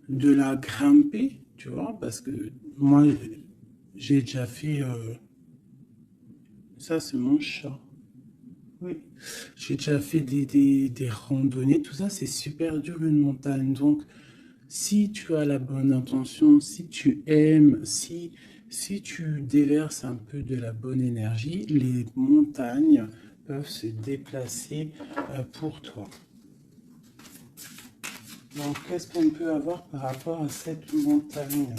de la grimper, tu vois, parce que moi, j'ai déjà fait... ça, c'est mon chat. Oui. J'ai déjà fait des randonnées, tout ça, c'est super dur une montagne. Donc, si tu as la bonne intention, si tu aimes, si tu déverses un peu de la bonne énergie, les montagnes peuvent se déplacer pour toi. Donc, qu'est-ce qu'on peut avoir par rapport à cette montagne?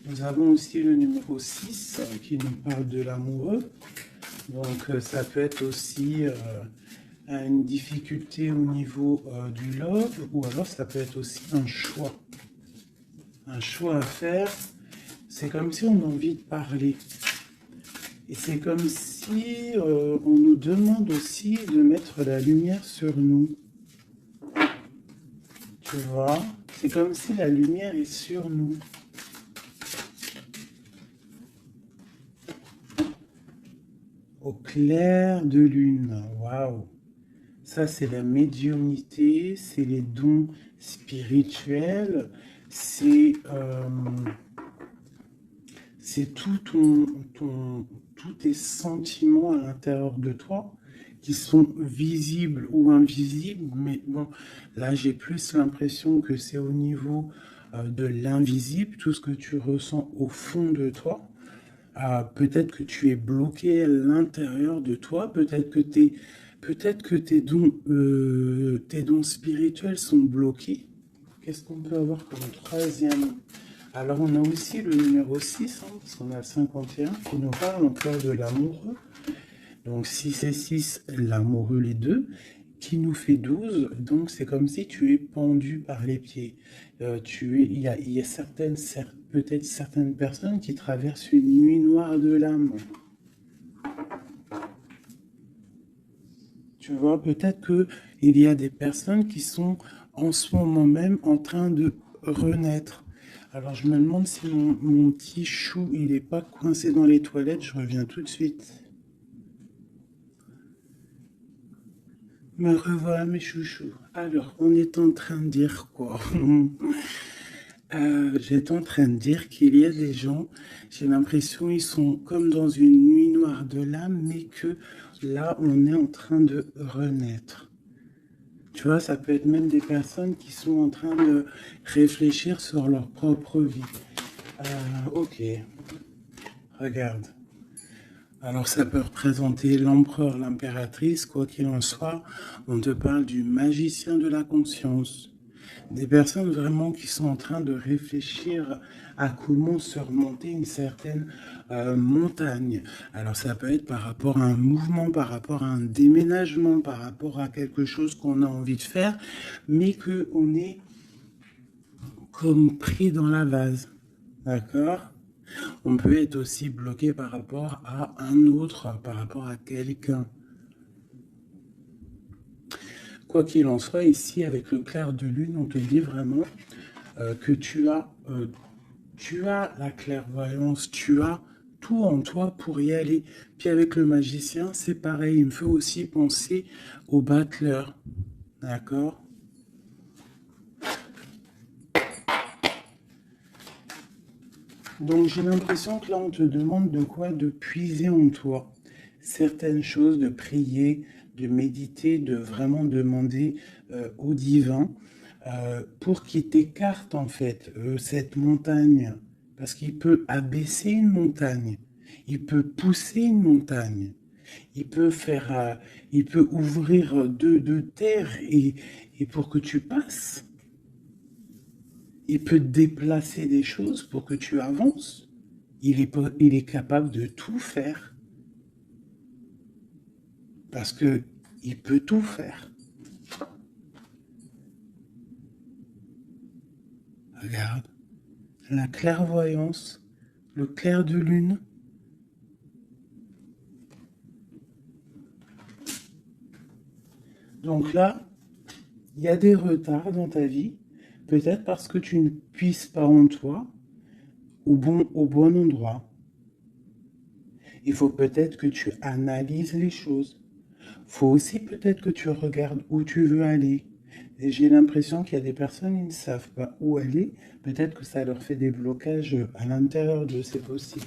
Nous avons aussi le numéro 6 qui nous parle de l'amoureux. Donc, ça peut être aussi une difficulté au niveau du love, ou alors ça peut être aussi un choix. Un choix à faire. C'est comme si on a envie de parler. Et c'est comme si on nous demande aussi de mettre la lumière sur nous. Tu vois? C'est comme si la lumière est sur nous. Au clair de lune. Waouh! Ça, c'est la médiumnité, c'est les dons spirituels, c'est c'est tous tes sentiments à l'intérieur de toi qui sont visibles ou invisibles. Mais bon, là, j'ai plus l'impression que c'est au niveau de l'invisible, tout ce que tu ressens au fond de toi. Peut-être que tu es bloqué à l'intérieur de toi, peut-être que tes dons spirituels sont bloqués. Qu'est-ce qu'on peut avoir comme troisième? Alors on a aussi le numéro 6, hein, parce qu'on a le 51 qui nous parle encore de l'amoureux. Donc 6 et 6, l'amoureux les deux, qui nous fait 12. Donc c'est comme si tu es pendu par les pieds. Il y a peut-être certaines personnes qui traversent une nuit noire de l'âme. Tu vois, peut-être que il y a des personnes qui sont en ce moment même en train de renaître. Alors je me demande si mon petit chou, il n'est pas coincé dans les toilettes. Je reviens tout de suite. Me revoilà mes chouchous. Alors, on est en train de dire quoi? J'étais en train de dire qu'il y a des gens, j'ai l'impression ils sont comme dans une nuit noire de l'âme, mais que là, on est en train de renaître. Tu vois, ça peut être même des personnes qui sont en train de réfléchir sur leur propre vie. Ok, regarde. Alors ça peut représenter l'empereur, l'impératrice, quoi qu'il en soit, on te parle du magicien de la conscience. Des personnes vraiment qui sont en train de réfléchir à comment surmonter une certaine montagne. Alors ça peut être par rapport à un mouvement, par rapport à un déménagement, par rapport à quelque chose qu'on a envie de faire, mais qu'on est comme pris dans la vase. D'accord? On peut être aussi bloqué par rapport à un autre, par rapport à quelqu'un. Quoi qu'il en soit, ici, avec le clair de lune, on te dit vraiment que tu as la clairvoyance, tu as tout en toi pour y aller. Puis avec le magicien, c'est pareil, il me fait aussi penser au battleur. D'accord? Donc j'ai l'impression que là, on te demande de quoi? De puiser en toi certaines choses, de prier, de méditer, de vraiment demander au divin pour qu'il t'écarte en fait cette montagne. Parce qu'il peut abaisser une montagne, il peut pousser une montagne, il peut il peut ouvrir deux terres et pour que tu passes. Il peut déplacer des choses pour que tu avances. Il est capable de tout faire parce que il peut tout faire. Regarde, la clairvoyance, le clair de lune. Donc là, il y a des retards dans ta vie, peut-être parce que tu ne puisses pas en toi au bon endroit. Il faut peut-être que tu analyses les choses. Il faut aussi peut-être que tu regardes où tu veux aller. Et j'ai l'impression qu'il y a des personnes, ils ne savent pas où aller. Peut-être que ça leur fait des blocages à l'intérieur d'eux, c'est possible.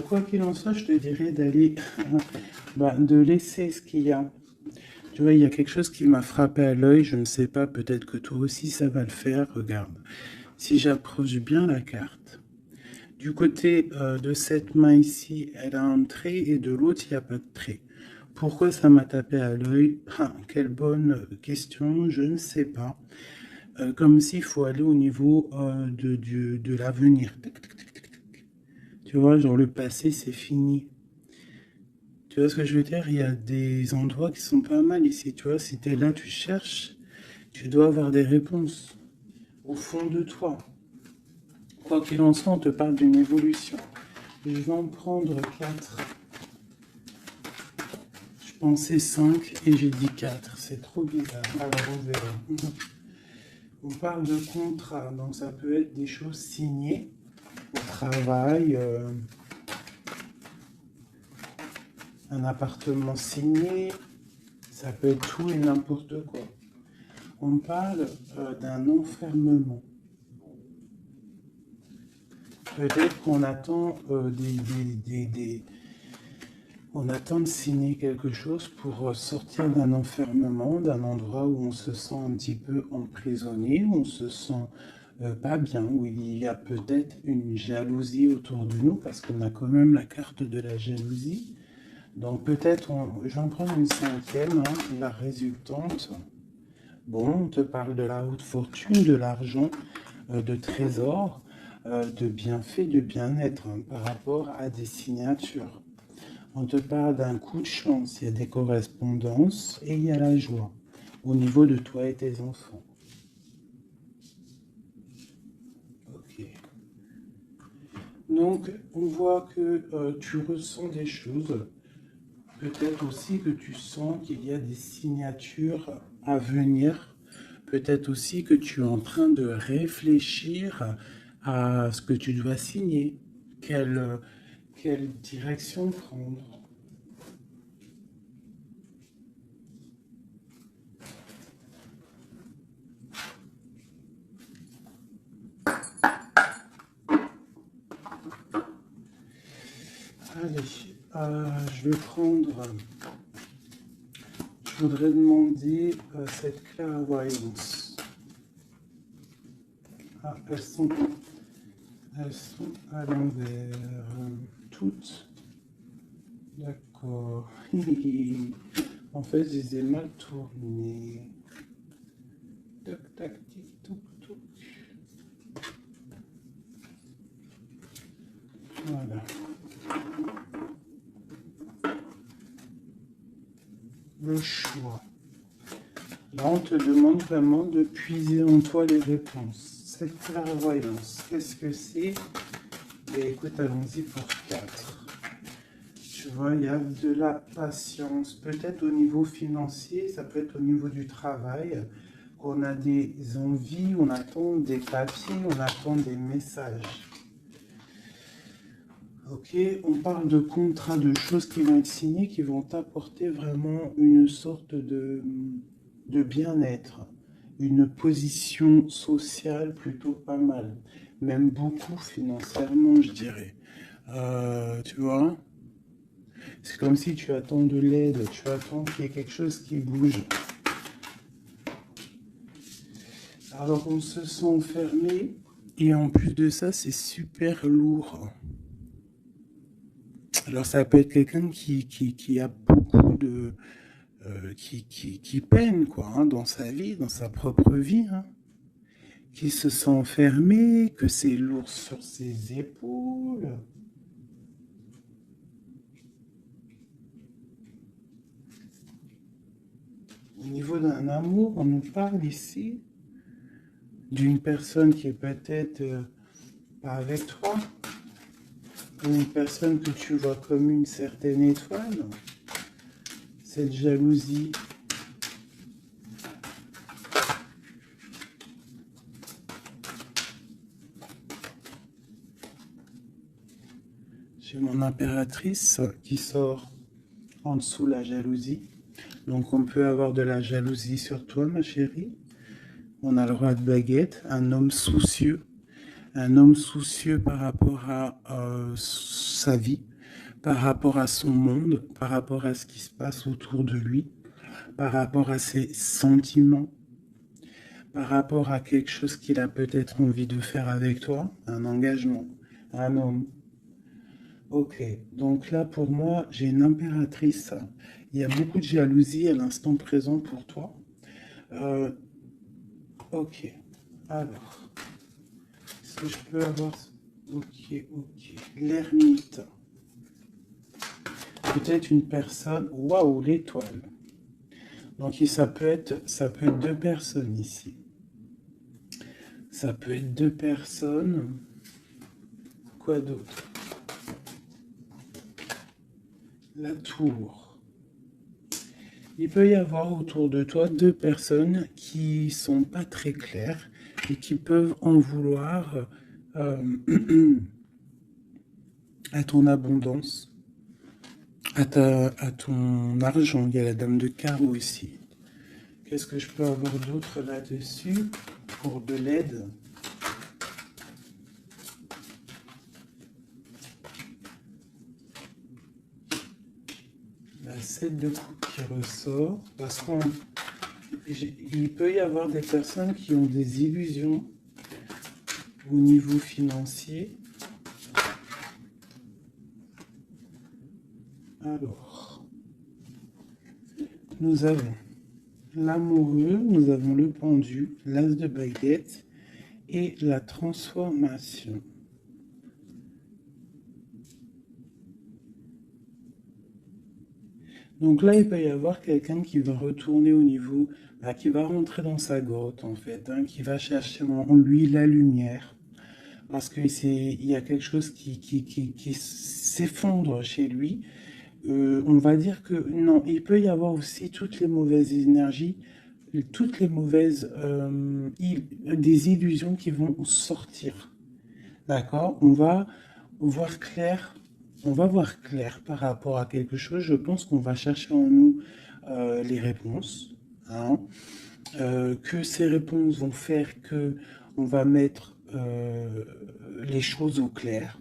Quoi qu'il en soit, je te dirais d'aller, de laisser ce qu'il y a. Tu vois, il y a quelque chose qui m'a frappé à l'œil, je ne sais pas, peut-être que toi aussi ça va le faire. Regarde, si j'approche bien la carte, du côté de cette main ici, elle a un trait et de l'autre, il n'y a pas de trait. Pourquoi ça m'a tapé à l'œil? Ah, quelle bonne question, je ne sais pas. Comme s'il faut aller au niveau de l'avenir. Tu vois, genre le passé, c'est fini. Tu vois ce que je veux dire? Il y a des endroits qui sont pas mal ici. Tu vois, si tu es là, tu cherches, tu dois avoir des réponses au fond de toi. Quoi qu'il en soit, on te parle d'une évolution. Je vais en prendre 4. Je pensais 5 et j'ai dit 4. C'est trop bizarre. Alors on verra. On parle de contrat, donc ça peut être des choses signées au travail, un appartement signé, ça peut être tout et n'importe quoi. On parle d'un enfermement. Peut-être qu'on attend on attend de signer quelque chose pour sortir d'un enfermement, d'un endroit où on se sent un petit peu emprisonné, où on se sent pas bien, où il y a peut-être une jalousie autour de nous, parce qu'on a quand même la carte de la jalousie. Donc peut-être, je vais en prendre une 5e, hein, la résultante. Bon, on te parle de la haute fortune, de l'argent, de trésors, de bienfaits, de bien-être hein, par rapport à des signatures. On te parle d'un coup de chance, il y a des correspondances et il y a la joie au niveau de toi et tes enfants. Ok. Donc, on voit que tu ressens des choses. Peut-être aussi que tu sens qu'il y a des signatures à venir. Peut-être aussi que tu es en train de réfléchir à ce que tu dois signer. Quelle direction prendre? Allez, je vais prendre. Je voudrais demander cette clairvoyance. Ah, elles sont à l'envers. Toutes. D'accord. En fait, je les ai mal tournées. Tac, tac, tic, touc, touc. Voilà. Le choix. Là, on te demande vraiment de puiser en toi les réponses. Cette clairvoyance, qu'est-ce que c'est? Et écoute, allons-y pour 4. Tu vois, il y a de la patience. Peut-être au niveau financier, ça peut être au niveau du travail. On a des envies, on attend des papiers, on attend des messages. Ok, on parle de contrats, de choses qui vont être signées, qui vont apporter vraiment une sorte de bien-être, une position sociale plutôt pas mal, même beaucoup financièrement, je dirais. Tu vois, c'est comme si tu attends de l'aide, tu attends qu'il y ait quelque chose qui bouge. Alors on se sent enfermé et en plus de ça, c'est super lourd. Alors ça peut être quelqu'un qui a beaucoup de... qui peine quoi, hein, dans sa vie, dans sa propre vie, hein, qui se sent enfermé, que c'est lourd sur ses épaules. Au niveau d'un amour, on nous parle ici d'une personne qui est peut-être pas avec toi, ou une personne que tu vois comme une certaine étoile. Cette jalousie. J'ai mon impératrice qui sort. en dessous la jalousie. Donc on peut avoir de la jalousie sur toi, ma chérie. On a le roi de baguette, un homme soucieux. Un homme soucieux par rapport à sa vie, par rapport à son monde, par rapport à ce qui se passe autour de lui, par rapport à ses sentiments, par rapport à quelque chose qu'il a peut-être envie de faire avec toi, un engagement, un homme. Ok, donc là pour moi, j'ai une impératrice. Il y a beaucoup de jalousie à l'instant présent pour toi. Euh, ok, alors, est-ce que je peux avoir... Ok, ok. L'ermite. Peut-être une personne... Waouh, l'étoile. Donc ça peut être deux personnes ici. Ça peut être deux personnes. Quoi d'autre? La tour. Il peut y avoir autour de toi deux personnes qui sont pas très claires et qui peuvent en vouloir à ton abondance, à ton argent. Il y a la dame de carreau ici. Qu'est-ce que je peux avoir d'autre là-dessus pour de l'aide? La 7 de coupe qui ressort, parce qu'il peut y avoir des personnes qui ont des illusions au niveau financier. Alors, nous avons l'amoureux, nous avons le pendu, l'as de baguette et la transformation. Donc là, il peut y avoir quelqu'un qui va retourner au niveau, qui va rentrer dans sa grotte en fait, qui va chercher en lui la lumière. Parce qu'il y a quelque chose qui s'effondre chez lui. On va dire que non, il peut y avoir aussi toutes les mauvaises énergies, toutes les mauvaises des illusions qui vont sortir. D'accord? On va voir clair par rapport à quelque chose. Je pense qu'on va chercher en nous les réponses. Hein, que ces réponses vont faire que on va mettre les choses au clair.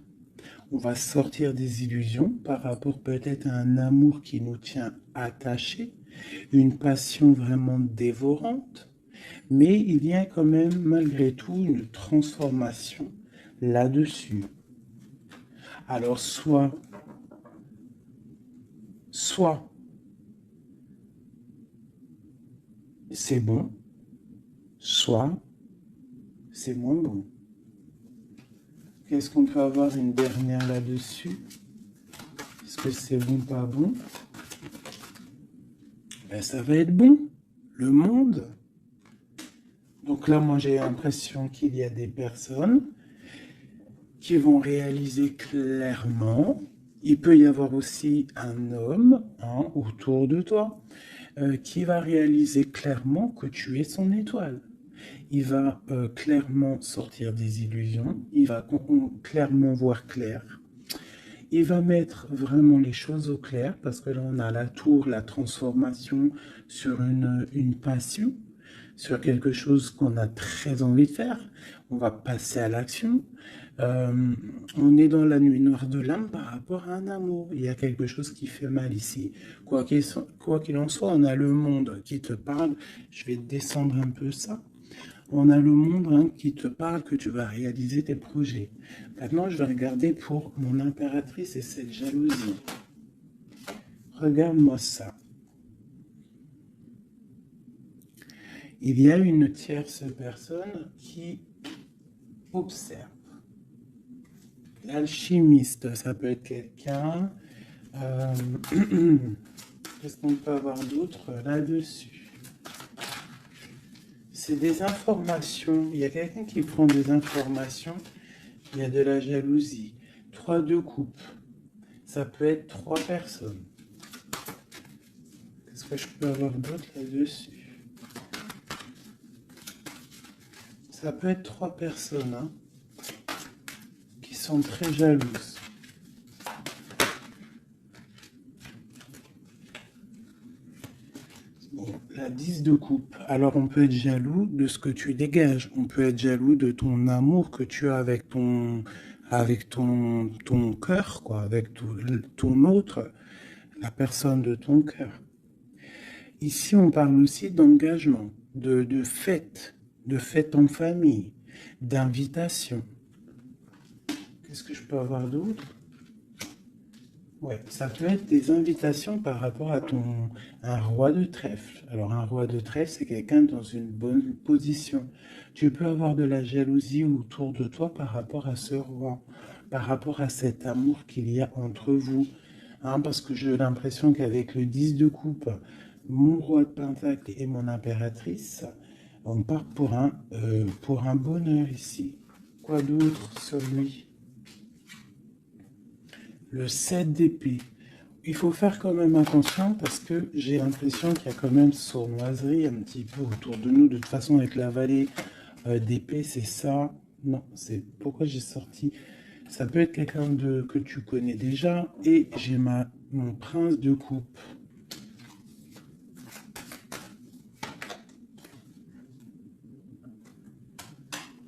On va sortir des illusions par rapport peut-être à un amour qui nous tient attachés, une passion vraiment dévorante, mais il y a quand même malgré tout une transformation là-dessus. Alors soit c'est bon, soit c'est moins bon. Qu'est-ce qu'on peut avoir une dernière là-dessus? Est-ce que c'est bon, pas bon? Ben, ça va être bon. Le monde. Donc là, moi, j'ai l'impression qu'il y a des personnes qui vont réaliser clairement. Il peut y avoir aussi un homme autour de toi qui va réaliser clairement que tu es son étoile. Il va clairement sortir des illusions, il va clairement voir clair. Il va mettre vraiment les choses au clair, parce que là on a la tour, la transformation sur une passion, sur quelque chose qu'on a très envie de faire. On va passer à l'action. On est dans la nuit noire de l'âme par rapport à un amour. Il y a quelque chose qui fait mal ici. Quoi qu'il en soit, on a le monde qui te parle. Je vais descendre un peu ça. On a le monde qui te parle que tu vas réaliser tes projets. Maintenant, je vais regarder pour mon impératrice et cette jalousie. Regarde-moi ça. Il y a une tierce personne qui observe. L'alchimiste, ça peut être quelqu'un. Qu'est-ce qu'on peut avoir d'autre là-dessus? C'est des informations. Il y a quelqu'un qui prend des informations. Il y a de la jalousie. 3 de coupe. Ça peut être 3 personnes. Qu'est-ce que je peux avoir d'autre là-dessus? Ça peut être 3 personnes qui sont très jalouses. la 10 de coupe. Alors, on peut être jaloux de ce que tu dégages. On peut être jaloux de ton amour que tu as avec ton cœur, quoi, avec ton autre, la personne de ton cœur. Ici, on parle aussi d'engagement, de fête en famille, d'invitation. Qu'est-ce que je peux avoir d'autre? Ouais, ça peut être des invitations par rapport à un roi de trèfle. Alors, un roi de trèfle, c'est quelqu'un dans une bonne position. Tu peux avoir de la jalousie autour de toi par rapport à ce roi, par rapport à cet amour qu'il y a entre vous. Hein, parce que j'ai l'impression qu'avec le 10 de coupe, mon roi de pentacle et mon impératrice, on part pour un bonheur ici. Quoi d'autre sur lui? Le 7 d'épée. Il faut faire quand même attention parce que j'ai l'impression qu'il y a quand même sournoiserie un petit peu autour de nous. De toute façon, avec la vallée d'épée, c'est ça. Non, c'est pourquoi j'ai sorti. Ça peut être quelqu'un que tu connais déjà. Et j'ai mon prince de coupe.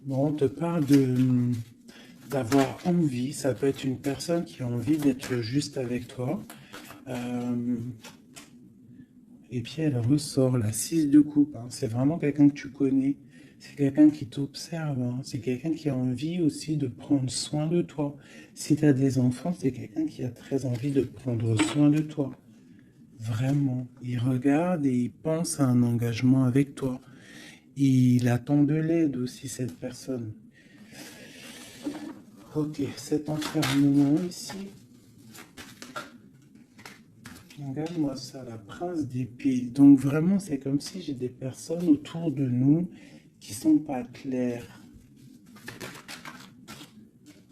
Bon, on te parle d'avoir envie. Ça peut être une personne qui a envie d'être juste avec toi. Et puis elle ressort la 6 de coupe. Hein. C'est vraiment quelqu'un que tu connais. C'est quelqu'un qui t'observe. Hein. C'est quelqu'un qui a envie aussi de prendre soin de toi. Si tu as des enfants, c'est quelqu'un qui a très envie de prendre soin de toi. Vraiment. Il regarde et il pense à un engagement avec toi. Il attend de l'aide aussi, cette personne. Ok, cet enfermement ici. Regarde-moi ça, la prince d'épée. Donc vraiment, c'est comme si j'ai des personnes autour de nous qui sont pas claires.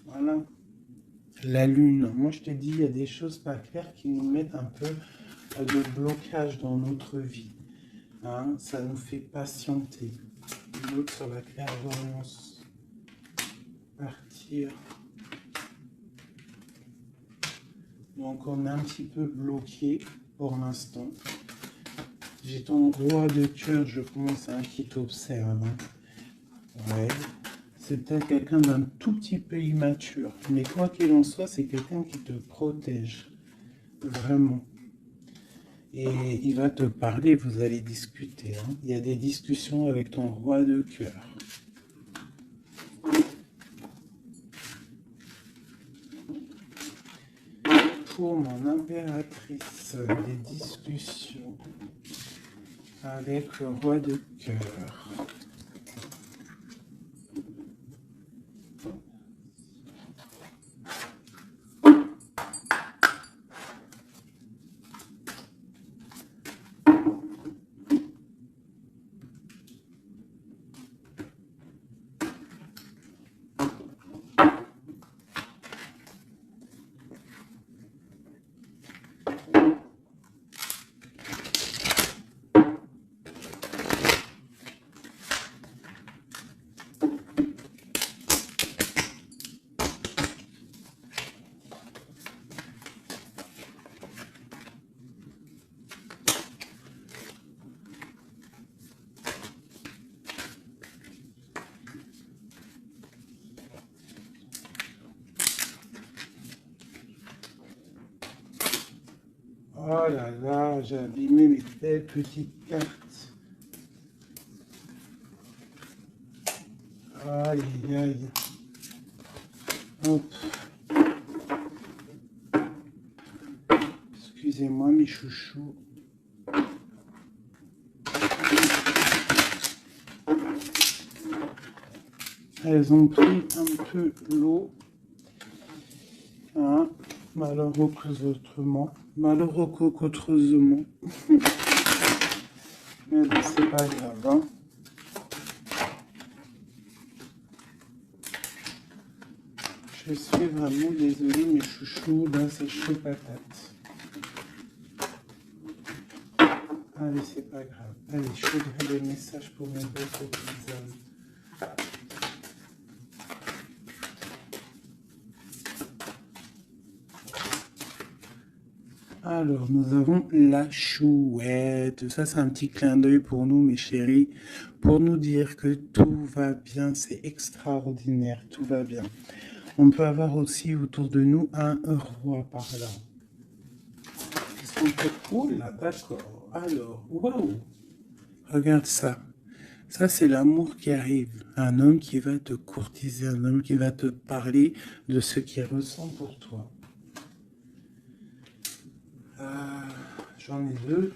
Voilà. La lune. Moi, je te dis, il y a des choses pas claires qui nous mettent un peu de blocage dans notre vie. Hein, ça nous fait patienter. L'autre sur la clairvoyance. Partir. Donc, on est un petit peu bloqué pour l'instant. J'ai ton roi de cœur, je pense, hein, qui t'observe. Hein. Ouais. C'est peut-être quelqu'un d'un tout petit peu immature. Mais quoi qu'il en soit, c'est quelqu'un qui te protège. Vraiment. Et il va te parler, vous allez discuter. Hein. Il y a des discussions avec ton roi de cœur. Pour mon impératrice, des discussions avec le roi de cœur. Oh là là, j'ai abîmé mes belles petites cartes. Aïe, aïe. Hop. Excusez-moi, mes chouchous. Elles ont pris un peu l'eau. Hein, malheureusement. Malheureusement. Mais bon, c'est pas grave. Hein. Je suis vraiment désolée, mes chouchous. Là, c'est chaud patate. Allez, c'est pas grave. Allez, je voudrais des messages pour mes beaux coquilles. Alors, nous avons la chouette. Ça, c'est un petit clin d'œil pour nous, mes chéris, pour nous dire que tout va bien. C'est extraordinaire, tout va bien. On peut avoir aussi autour de nous un roi par là. Qu'est-ce qu'on peut... Oh là, d'accord. Alors, waouh. Regarde ça. Ça, c'est l'amour qui arrive. Un homme qui va te courtiser, un homme qui va te parler de ce qu'il ressent pour toi. J'en ai deux.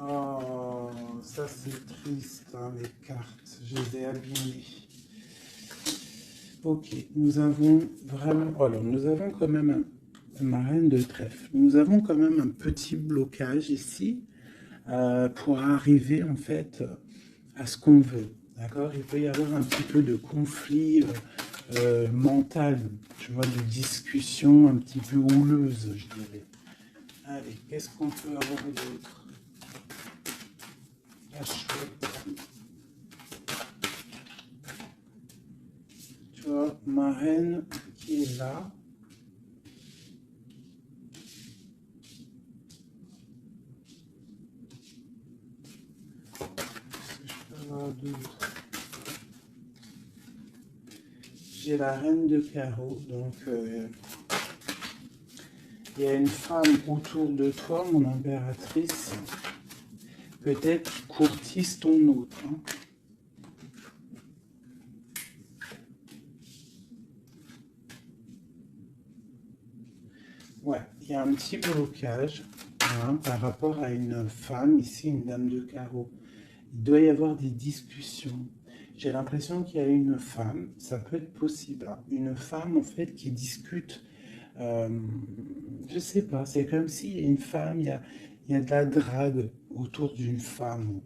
Oh, ça c'est triste, hein, les cartes. Je les ai abîmées. Ok, nous avons vraiment... Alors, nous avons quand même ma reine de trèfle. Nous avons quand même un petit blocage ici pour arriver en fait à ce qu'on veut. D'accord? Il peut y avoir un petit peu de conflit mental, tu vois, de discussion un petit peu houleuse, je dirais. Allez, qu'est-ce qu'on peut avoir d'autre? La chouette. Tu vois, ma reine qui est là. Qu'est-ce que je peux avoir d'autre? J'ai la reine de carreau, donc il y a une femme autour de toi, mon impératrice, peut-être qui courtise ton autre. Hein. Ouais, il y a un petit blocage par rapport à une femme, ici une dame de carreau. Il doit y avoir des discussions. J'ai l'impression qu'il y a une femme, ça peut être possible, hein, une femme en fait qui discute, je sais pas, c'est comme s'il y a une femme, il y a de la drague autour d'une femme.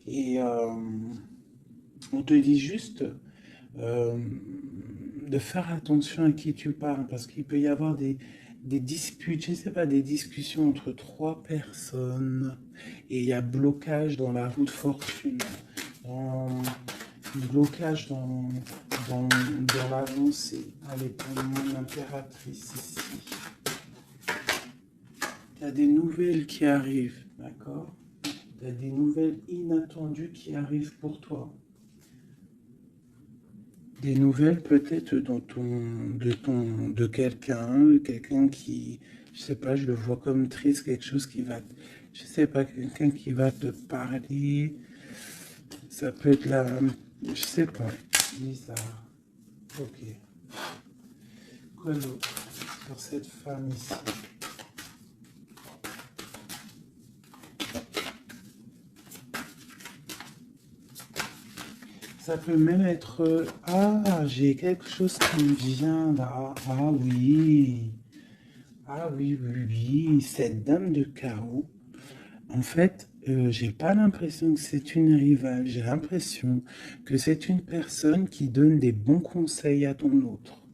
Et on te dit juste euh, de faire attention à qui tu parles, parce qu'il peut y avoir des disputes, je sais pas, des discussions entre trois personnes, et il y a blocage dans la roue de fortune, blocage dans l'avancée. Allez, pour mon impératrice ici. Il y a des nouvelles qui arrivent, d'accord? Il y a des nouvelles inattendues qui arrivent pour toi. Des nouvelles peut-être de quelqu'un qui, je sais pas, je le vois comme triste, quelque chose qui va, je sais pas, quelqu'un qui va te parler. Ça peut être là, je sais pas, bizarre. Ok. Quoi d'autre sur cette femme ici? Ça peut même être... Ah, j'ai quelque chose qui me vient là. Ah oui. Ah oui, oui, oui. Cette dame de carreau. En fait, j'ai pas l'impression que c'est une rivale. J'ai l'impression que c'est une personne qui donne des bons conseils à ton autre.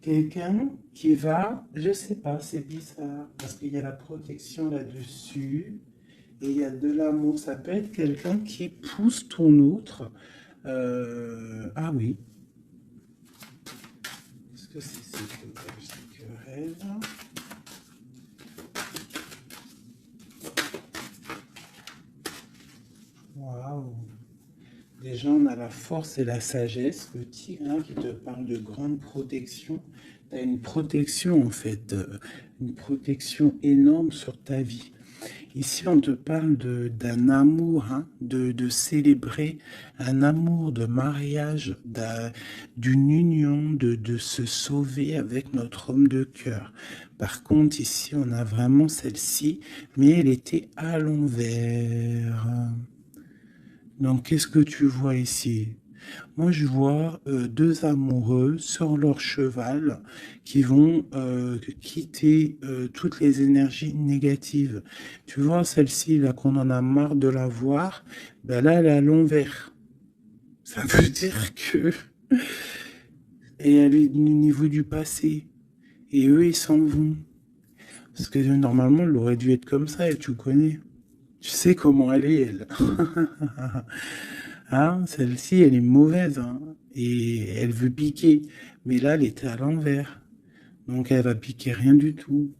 Quelqu'un qui va, je sais pas, c'est bizarre, parce qu'il y a la protection là-dessus, et il y a de l'amour. Ça peut être quelqu'un qui pousse ton autre. Ah oui. Est-ce que c'est ces querelles? Waouh. Déjà, on a la force et la sagesse. Le tigre hein, qui te parle de grande protection. Tu as une protection, en fait, une protection énorme sur ta vie. Ici, on te parle d'un amour, hein, de célébrer un amour de mariage, d'une union, de se sauver avec notre homme de cœur. Par contre, ici, on a vraiment celle-ci, mais elle était à l'envers. Donc, qu'est-ce que tu vois ici? Moi, je vois deux amoureux sur leur cheval qui vont quitter toutes les énergies négatives. Tu vois, celle-ci, là, qu'on en a marre de la voir, ben là, elle est à l'envers. Ça veut dire que... Et elle est au niveau du passé. Et eux, ils s'en vont. Parce que normalement, elle aurait dû être comme ça, et tu connais. Tu sais comment elle est, elle. Hein, celle-ci, elle est mauvaise, hein, et elle veut piquer. Mais là, elle était à l'envers. Donc, elle va piquer rien du tout.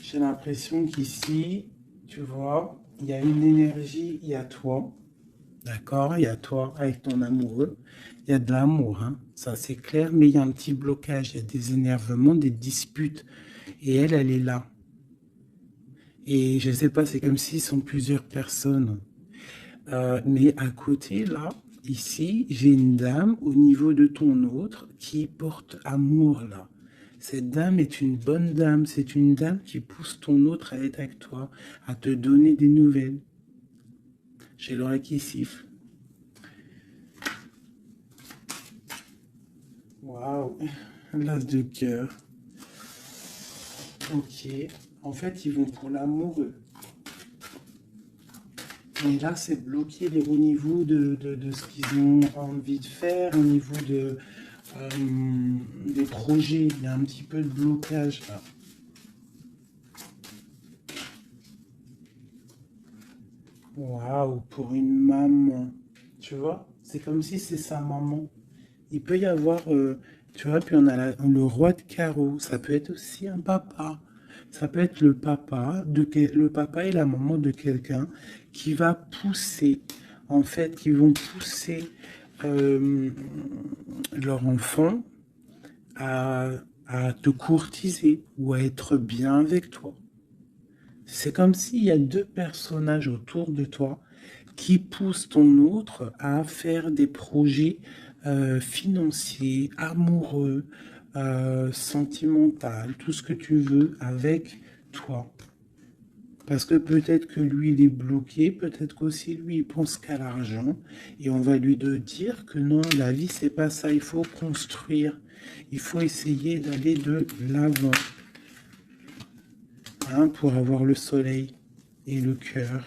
J'ai l'impression qu'ici, tu vois, il y a une énergie, il y a toi. D'accord? Il y a toi avec ton amoureux. Il y a de l'amour, hein. Ça c'est clair, mais il y a un petit blocage. Il y a des énervements, des disputes. Et elle est là. Et je sais pas, c'est comme s'ils sont plusieurs personnes. Mais à côté, là, ici, j'ai une dame au niveau de ton autre qui porte amour, là. Cette dame est une bonne dame. C'est une dame qui pousse ton autre à être avec toi, à te donner des nouvelles. J'ai l'oreille qui siffle. Waouh, l'as de cœur. Ok. En fait, ils vont pour l'amoureux. Et là, c'est bloqué au niveau de ce qu'ils ont envie de faire, au niveau euh, des projets. Il y a un petit peu de blocage là. Waouh, pour une maman. Tu vois, c'est comme si c'est sa maman. Il peut y avoir, tu vois, puis on a le roi de carreau. Ça peut être aussi un papa. Ça peut être le papa et la maman de quelqu'un qui va pousser, en fait, qui vont pousser euh, leur enfant à, à te courtiser ou à être bien avec toi. C'est comme s'il y a deux personnages autour de toi qui poussent ton autre à faire des projets financiers, amoureux, sentimentaux, tout ce que tu veux avec toi. Parce que peut-être que lui, il est bloqué, peut-être qu'aussi lui, il pense qu'à l'argent. Et on va lui dire que non, la vie, c'est pas ça. Il faut construire. Il faut essayer d'aller de l'avant, hein, pour avoir le soleil et le cœur.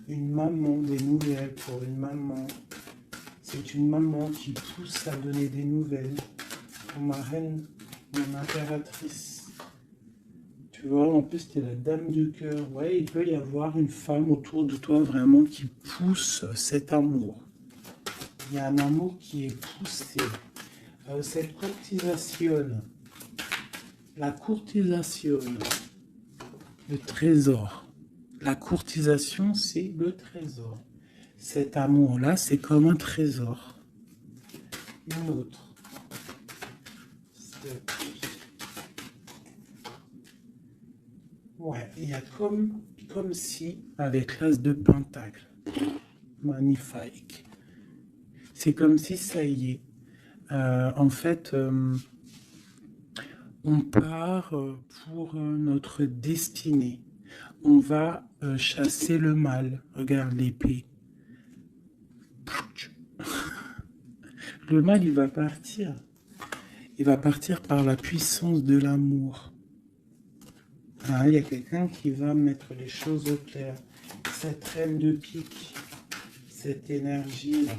Une maman, des nouvelles pour une maman. C'est une maman qui pousse à donner des nouvelles. Pour ma reine, mon impératrice. Tu vois, en plus, tu es la dame du cœur. Ouais, il peut y avoir une femme autour de toi vraiment qui pousse cet amour. Il y a un amour qui est poussé. Cette courtisation, la courtisation, le trésor. La courtisation, c'est le trésor. Cet amour-là, c'est comme un trésor. Une autre. Ouais, il y a comme si, avec l'as de pentacle, magnifique. C'est comme si ça y est. En fait, on part pour notre destinée. On va chasser le mal. Regarde l'épée. Le mal, il va partir. Il va partir par la puissance de l'amour. Ah, il y a quelqu'un qui va mettre les choses au clair. Cette reine de pique, cette énergie-là,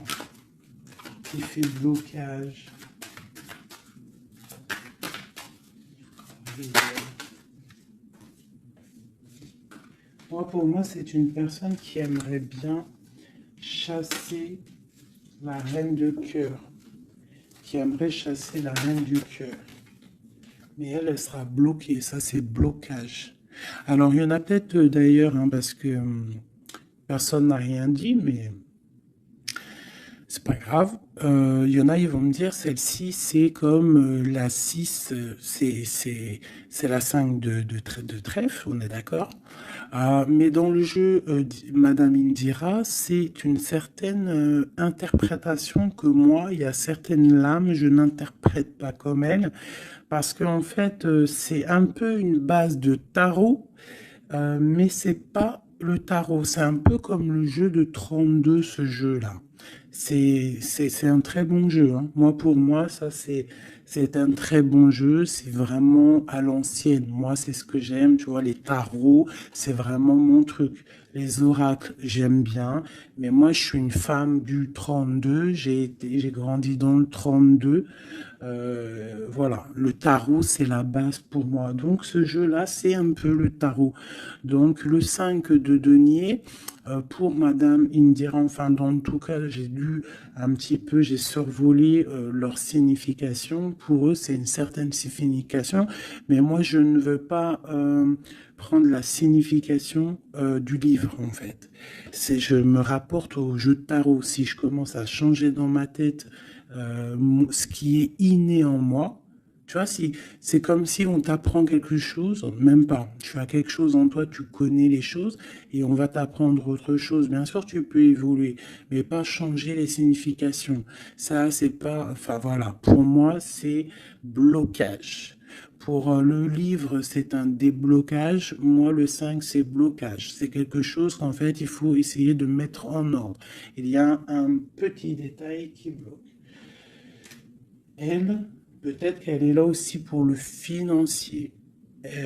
qui fait blocage. Moi, pour moi, c'est une personne qui aimerait bien chasser la reine de cœur. Qui aimerait chasser la reine du cœur. Mais elle sera bloquée. Ça, c'est blocage. Alors, il y en a peut-être d'ailleurs, hein, parce que personne n'a rien dit, mais c'est pas grave. Il y en a, ils vont me dire, celle-ci, c'est comme la 6, c'est la 5 de trèfle, on est d'accord. Mais dans le jeu, Madame Indira, c'est une certaine interprétation que moi, il y a certaines lames, je n'interprète pas comme elle, parce qu'en fait, c'est un peu une base de tarot, mais c'est pas le tarot. C'est un peu comme le jeu de 32, ce jeu-là. C'est un très bon jeu, hein. Moi, pour moi, ça, c'est un très bon jeu. C'est vraiment à l'ancienne. Moi, c'est ce que j'aime. Tu vois, les tarots, c'est vraiment mon truc. Les oracles, j'aime bien. Mais moi, je suis une femme du 32. J'ai grandi dans le 32. Voilà, le tarot, c'est la base pour moi. Donc, ce jeu-là, c'est un peu le tarot. Donc, le 5 de denier, pour Madame Indira, enfin, dans tout cas, j'ai lu un petit peu, j'ai survolé leur signification. Pour eux, c'est une certaine signification, mais moi, je ne veux pas prendre la signification du livre, en fait. Je me rapporte au jeu de tarot. Si je commence à changer dans ma tête ce qui est inné en moi. Tu vois, si, c'est comme si on t'apprend quelque chose, même pas. Tu as quelque chose en toi, tu connais les choses, et on va t'apprendre autre chose. Bien sûr, tu peux évoluer, mais pas changer les significations. Ça, c'est pas... Enfin, voilà. Pour moi, c'est blocage. Pour le livre, c'est un déblocage. Moi, le 5, c'est blocage. C'est quelque chose qu'en fait, il faut essayer de mettre en ordre. Il y a un petit détail qui bloque. Elle, peut-être qu'elle est là aussi pour le financier.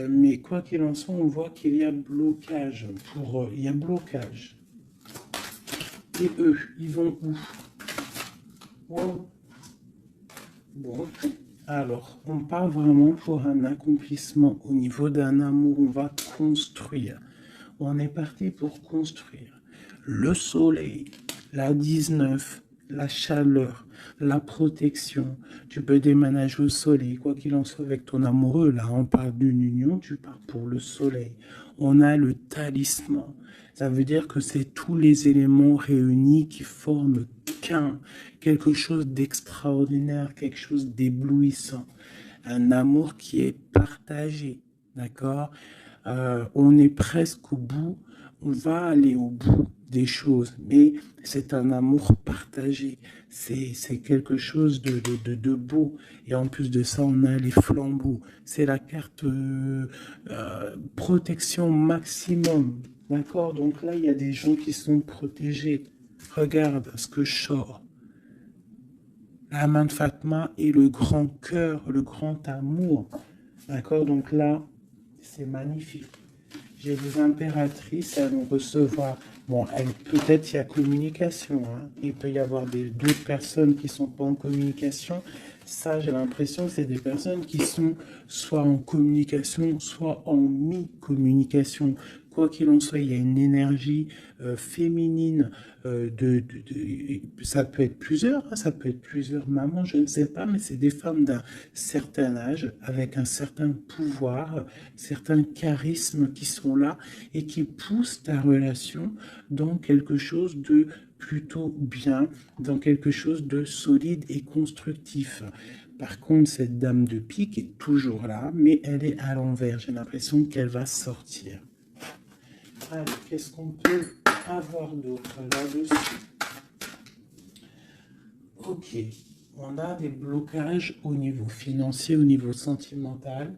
Mais quoi qu'il en soit, on voit qu'il y a blocage. Il y a blocage. Et eux, ils vont où? Wow. Bon. Alors, on part vraiment pour un accomplissement au niveau d'un amour. On va construire. On est parti pour construire. Le soleil, la 19, la chaleur, la protection. Tu peux déménager au soleil, quoi qu'il en soit avec ton amoureux. Là, on parle d'une union, tu pars pour le soleil. On a le talisman. Ça veut dire que c'est tous les éléments réunis qui forment quelque chose d'extraordinaire, quelque chose d'éblouissant. Un amour qui est partagé, d'accord? On est presque au bout, on va aller au bout des choses, mais c'est un amour partagé, c'est quelque chose de beau, et en plus de ça, on a les flambeaux, c'est la carte protection maximum, d'accord? Donc là, il y a des gens qui sont protégés. Regarde ce que je sors. La main de Fatma et le grand cœur, le grand amour, d'accord? Donc là, c'est magnifique. J'ai des impératrices, elles vont recevoir. Bon, peut-être il y a communication. Hein. Il peut y avoir d'autres personnes qui ne sont pas en communication. Ça, j'ai l'impression que c'est des personnes qui sont soit en communication, soit en mi-communication. Quoi qu'il en soit, il y a une énergie féminine. Ça peut être plusieurs, hein, ça peut être plusieurs mamans, je ne sais pas, mais c'est des femmes d'un certain âge, avec un certain pouvoir, certains charismes qui sont là et qui poussent ta relation dans quelque chose de plutôt bien, dans quelque chose de solide et constructif. Par contre, cette dame de pique est toujours là, mais elle est à l'envers. J'ai l'impression qu'elle va sortir. Alors, qu'est-ce qu'on peut avoir d'autre là-dessus? Ok, on a des blocages au niveau financier, au niveau sentimental,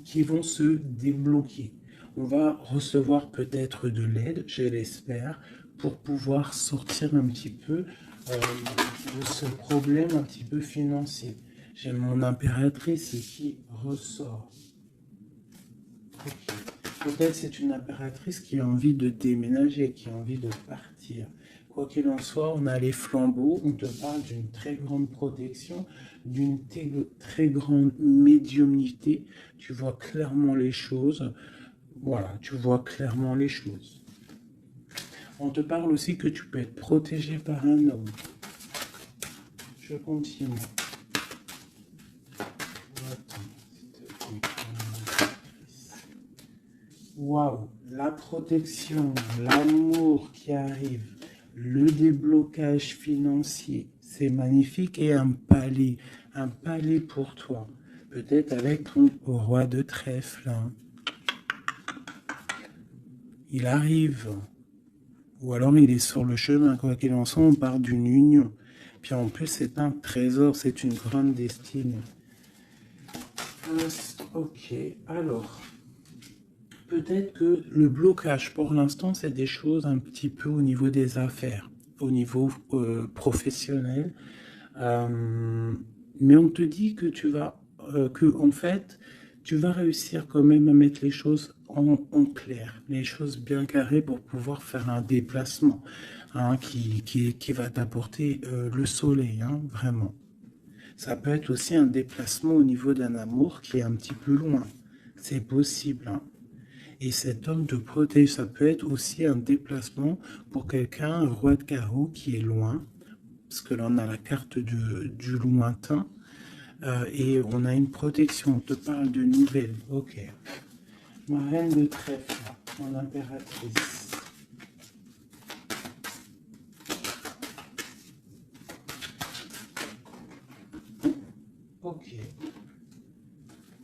qui vont se débloquer. On va recevoir peut-être de l'aide, je l'espère, pour pouvoir sortir un petit peu de ce problème un petit peu financier. J'ai mon impératrice qui ressort. Okay. Peut-être c'est une impératrice qui a envie de déménager, qui a envie de partir. Quoi qu'il en soit, on a les flambeaux, on te parle d'une très grande protection, d'une très grande médiumnité. Tu vois clairement les choses. Voilà, tu vois clairement les choses. On te parle aussi que tu peux être protégé par un homme. Je continue. Waouh, la protection, l'amour qui arrive, le déblocage financier, c'est magnifique, et un palais pour toi. Peut-être avec ton roi de trèfle. Hein. Il arrive, ou alors il est sur le chemin, quoi qu'il en soit, on part d'une union. Puis en plus, c'est un trésor, c'est une grande destinée. Ok, alors... Peut-être que le blocage, pour l'instant, c'est des choses un petit peu au niveau des affaires, au niveau professionnel. Mais on te dit que en fait, tu vas réussir quand même à mettre les choses en clair, les choses bien carrées pour pouvoir faire un déplacement hein, qui va t'apporter le soleil, hein, vraiment. Ça peut être aussi un déplacement au niveau d'un amour qui est un petit peu loin. C'est possible. Hein. Et cet homme te protège. Ça peut être aussi un déplacement pour quelqu'un, un roi de carreau qui est loin. Parce que là, on a la carte du lointain. Et on a une protection. On te parle de nouvelles. Ok. Ma reine de trèfle, mon impératrice. Ok.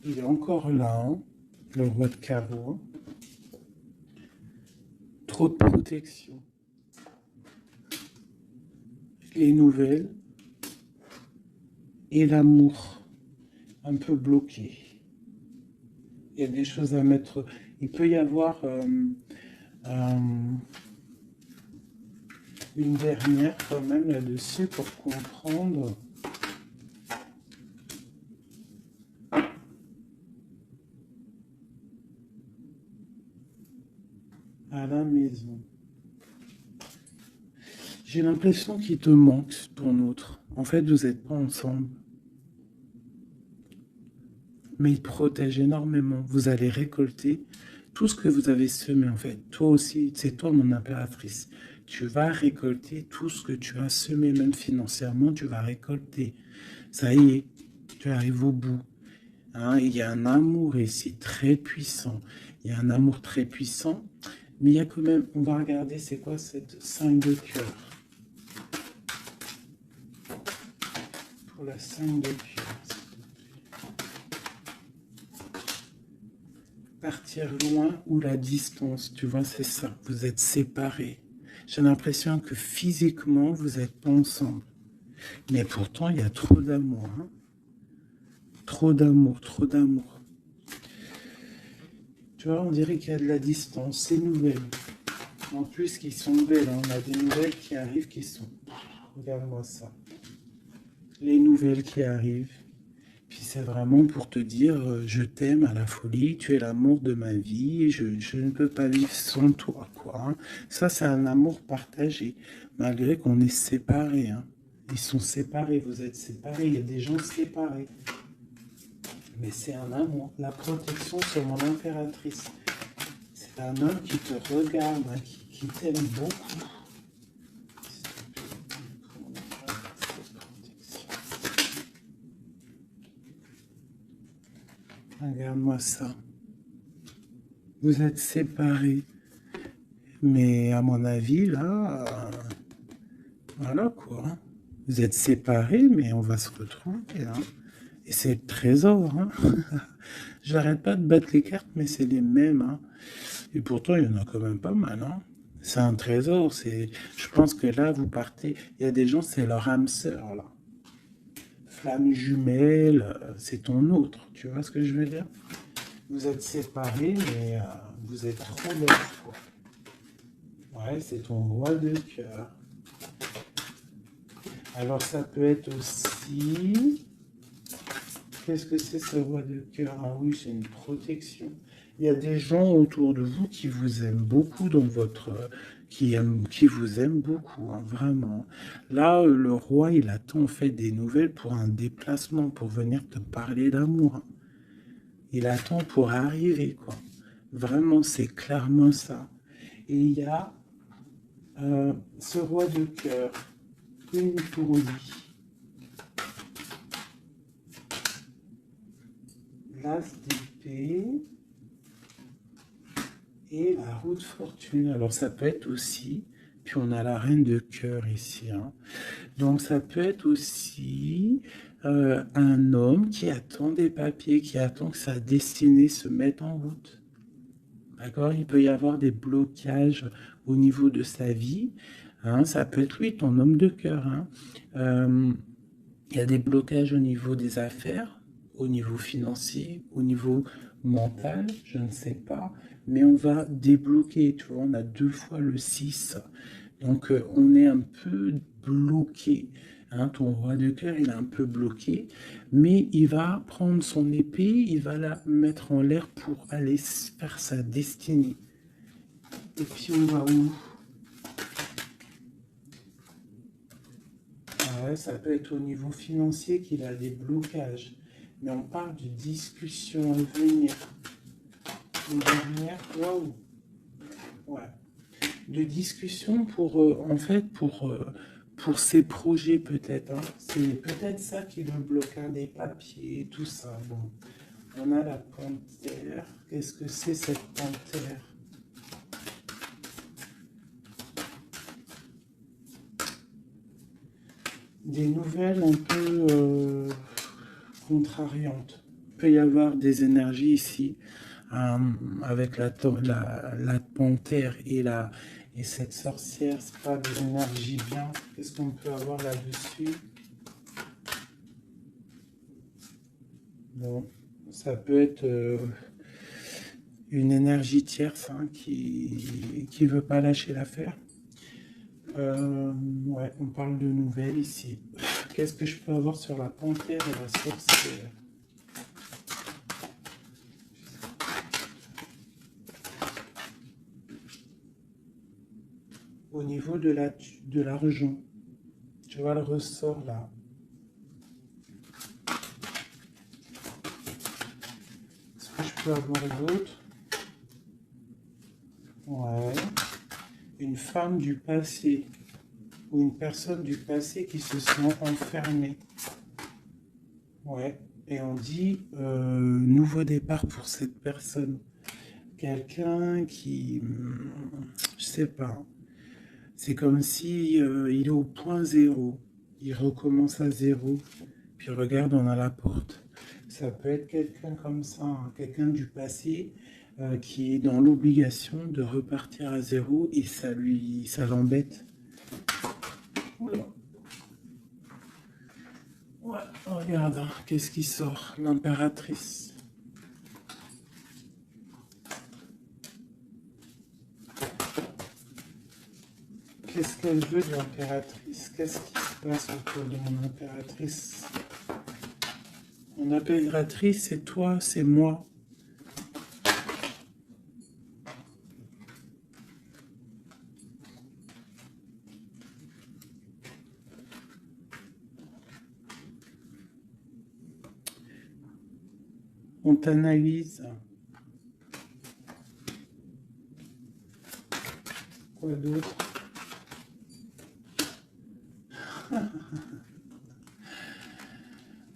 Il est encore là, hein, le roi de carreau. Trop de protection. Les nouvelles. Et l'amour. Un peu bloqué. Il y a des choses à mettre. Il peut y avoir une dernière quand même là-dessus pour comprendre. À la maison. J'ai l'impression qu'il te manque ton autre. En fait, vous n'êtes pas ensemble. Mais il te protège énormément. Vous allez récolter tout ce que vous avez semé, en fait. Toi aussi, c'est toi mon impératrice. Tu vas récolter tout ce que tu as semé, même financièrement, tu vas récolter. Ça y est, tu arrives au bout. Hein, il y a un amour ici très puissant. Il y a un amour très puissant. Mais il y a quand même, on va regarder c'est quoi cette 5 de cœur. Pour la 5 de cœur. Partir loin ou la distance, tu vois, c'est ça. Vous êtes séparés. J'ai l'impression que physiquement, vous n'êtes pas ensemble. Mais pourtant, il y a trop d'amour. Hein. Trop d'amour, trop d'amour. Tu vois, on dirait qu'il y a de la distance. C'est nouvelle. En plus, qui sont belles. Hein. On a des nouvelles qui arrivent qui sont... Regarde-moi ça. Les nouvelles qui arrivent. Puis c'est vraiment pour te dire, je t'aime à la folie, tu es l'amour de ma vie, je ne peux pas vivre sans toi, quoi. Hein. Ça, c'est un amour partagé, malgré qu'on est séparés. Hein. Ils sont séparés, vous êtes séparés, il y a des gens séparés. Mais c'est un amour. La protection sur mon impératrice. C'est un homme qui te regarde, hein, qui t'aime beaucoup. Regarde-moi ça. Vous êtes séparés. Mais à mon avis, là, voilà quoi. Hein. Vous êtes séparés, mais on va se retrouver. Hein. Et c'est le trésor. Hein. J'arrête pas de battre les cartes, mais c'est les mêmes. Hein. Et pourtant, il y en a quand même pas mal. Hein. C'est un trésor. Je pense que là, vous partez. Il y a des gens, c'est leur âme sœur, là. Flamme jumelle, c'est ton autre. Tu vois ce que je veux dire? Vous êtes séparés, mais vous êtes trop l'autre. Ouais, c'est ton roi de cœur. Alors ça peut être aussi... Qu'est-ce que c'est ce roi de cœur? Ah oui, c'est une protection. Il y a des gens autour de vous qui vous aiment beaucoup dans votre... qui vous aiment beaucoup, hein, vraiment. Là, le roi, il attend en fait des nouvelles pour un déplacement, pour venir te parler d'amour. Hein. Il attend pour arriver, quoi. Vraiment, c'est clairement ça. Et il y a ce roi de cœur, une pour lui. L'as d'épée et la roue de fortune. Alors ça peut être aussi, puis on a la reine de cœur ici. Hein. Donc ça peut être aussi un homme qui attend des papiers, qui attend que sa destinée se mette en route. D'accord? Il peut y avoir des blocages au niveau de sa vie. Hein, ça peut être lui, ton homme de cœur. Hein. Il y a des blocages au niveau des affaires, au niveau financier, au niveau mental, je ne sais pas. Mais on va débloquer, tu vois, on a 2 fois le 6. Donc on est un peu bloqué. Hein, ton roi de cœur, il est un peu bloqué, mais il va prendre son épée, il va la mettre en l'air pour aller faire sa destinée. Et puis on va où? Ouais, ça peut être au niveau financier qu'il a des blocages. Mais on parle de discussions à venir. Une dernière, waouh! Ouais. De discussions pour, en fait, pour ses projets peut-être. Hein. C'est peut-être ça qui le bloque, hein, des papiers, tout ça. Bon. On a la panthère. Qu'est-ce que c'est cette panthère? Des nouvelles un peu contrariantes. Il peut y avoir des énergies ici avec la panthère et cette sorcière. C'est pas des énergies bien. Qu'est-ce qu'on peut avoir là-dessus? Bon, ça peut être une énergie tierce hein, qui veut pas lâcher l'affaire. Ouais, on parle de nouvelles ici. Qu'est-ce que je peux avoir sur la panthère et la sorcière? Au niveau de l'argent, tu vois le ressort là. Est-ce que je peux avoir d'autres? Ouais. Une femme du passé ou une personne du passé qui se sent enfermée. Ouais. Et on dit nouveau départ pour cette personne. Quelqu'un qui, je sais pas, c'est comme si il est au point zéro. Il recommence à zéro. Puis regarde, on a la porte. Ça peut être quelqu'un comme ça, hein, quelqu'un du passé qui est dans l'obligation de repartir à zéro et ça l'embête. Oula. Ouais, regarde, hein, qu'est-ce qui sort? L'impératrice. Qu'est-ce qu'elle veut de l'impératrice? Qu'est-ce qui se passe autour de mon impératrice? Mon impératrice, c'est toi, c'est moi. On t'analyse. Quoi d'autre?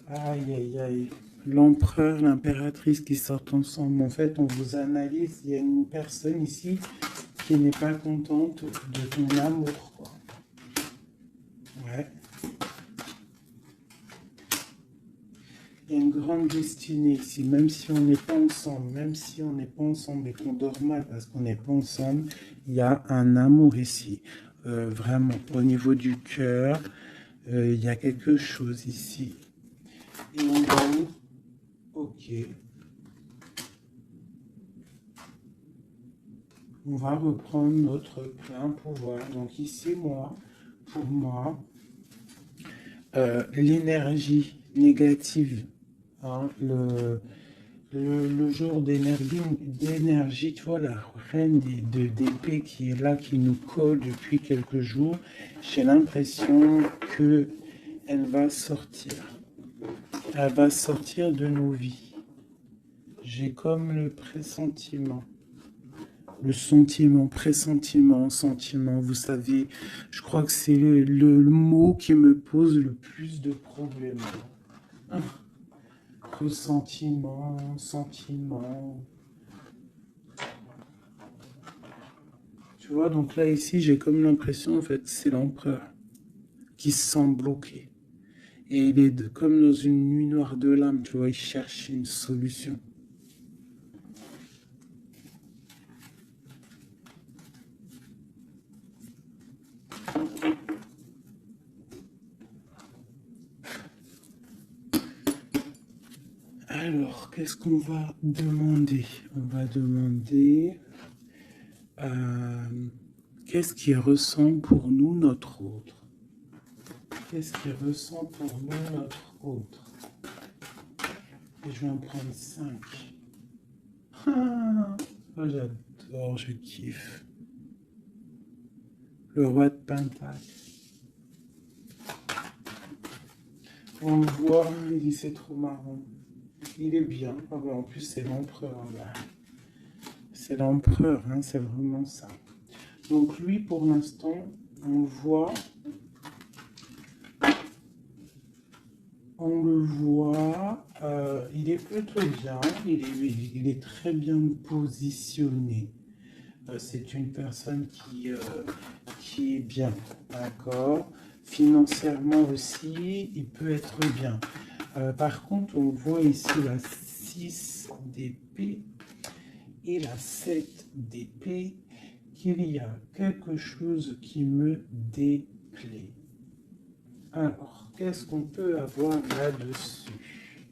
Aïe, aïe, aïe. L'empereur, l'impératrice qui sortent ensemble. En fait, on vous analyse. Il y a une personne ici qui n'est pas contente de ton amour, quoi. Ouais. Il y a une grande destinée ici, même si on n'est pas ensemble, même si on n'est pas ensemble et qu'on dort mal parce qu'on n'est pas ensemble, il y a un amour ici. Vraiment, au niveau du cœur, il y a quelque chose ici. Et on va où? Ok. On va reprendre notre plein pouvoir. Donc ici, moi, pour moi, l'énergie négative, hein, le jour d'énergie, tu vois, la reine d'épée qui est là, qui nous colle depuis quelques jours, j'ai l'impression que elle va sortir. Elle va sortir de nos vies. J'ai comme le pressentiment. Le sentiment, pressentiment, sentiment, vous savez, je crois que c'est le mot qui me pose le plus de problèmes. Ressentiment, sentiment. Tu vois, donc là, ici, j'ai comme l'impression, en fait, c'est l'empereur qui se sent bloqué. Et il est comme dans une nuit noire de l'âme, tu vois, il cherche une solution. Alors, qu'est-ce qu'on va demander? On va demander qu'est-ce qui ressent pour nous notre autre? qu'est-ce qu'il ressent pour l'un notre autre. Et je vais en prendre 5. Ah, oh, j'adore, je kiffe. Le roi de Pentacle. On le voit, il dit c'est trop marrant. Il est bien. Ah ben, en plus, c'est l'empereur. C'est l'empereur, hein, c'est vraiment ça. Donc lui, pour l'instant, on le voit, il est plutôt bien, il est très bien positionné. C'est une personne qui est bien, d'accord. Financièrement aussi, il peut être bien. Par contre, on voit ici la 6 d'épée et la 7 d'épée, qu'il y a quelque chose qui me déplaît. Alors, qu'est-ce qu'on peut avoir là-dessus?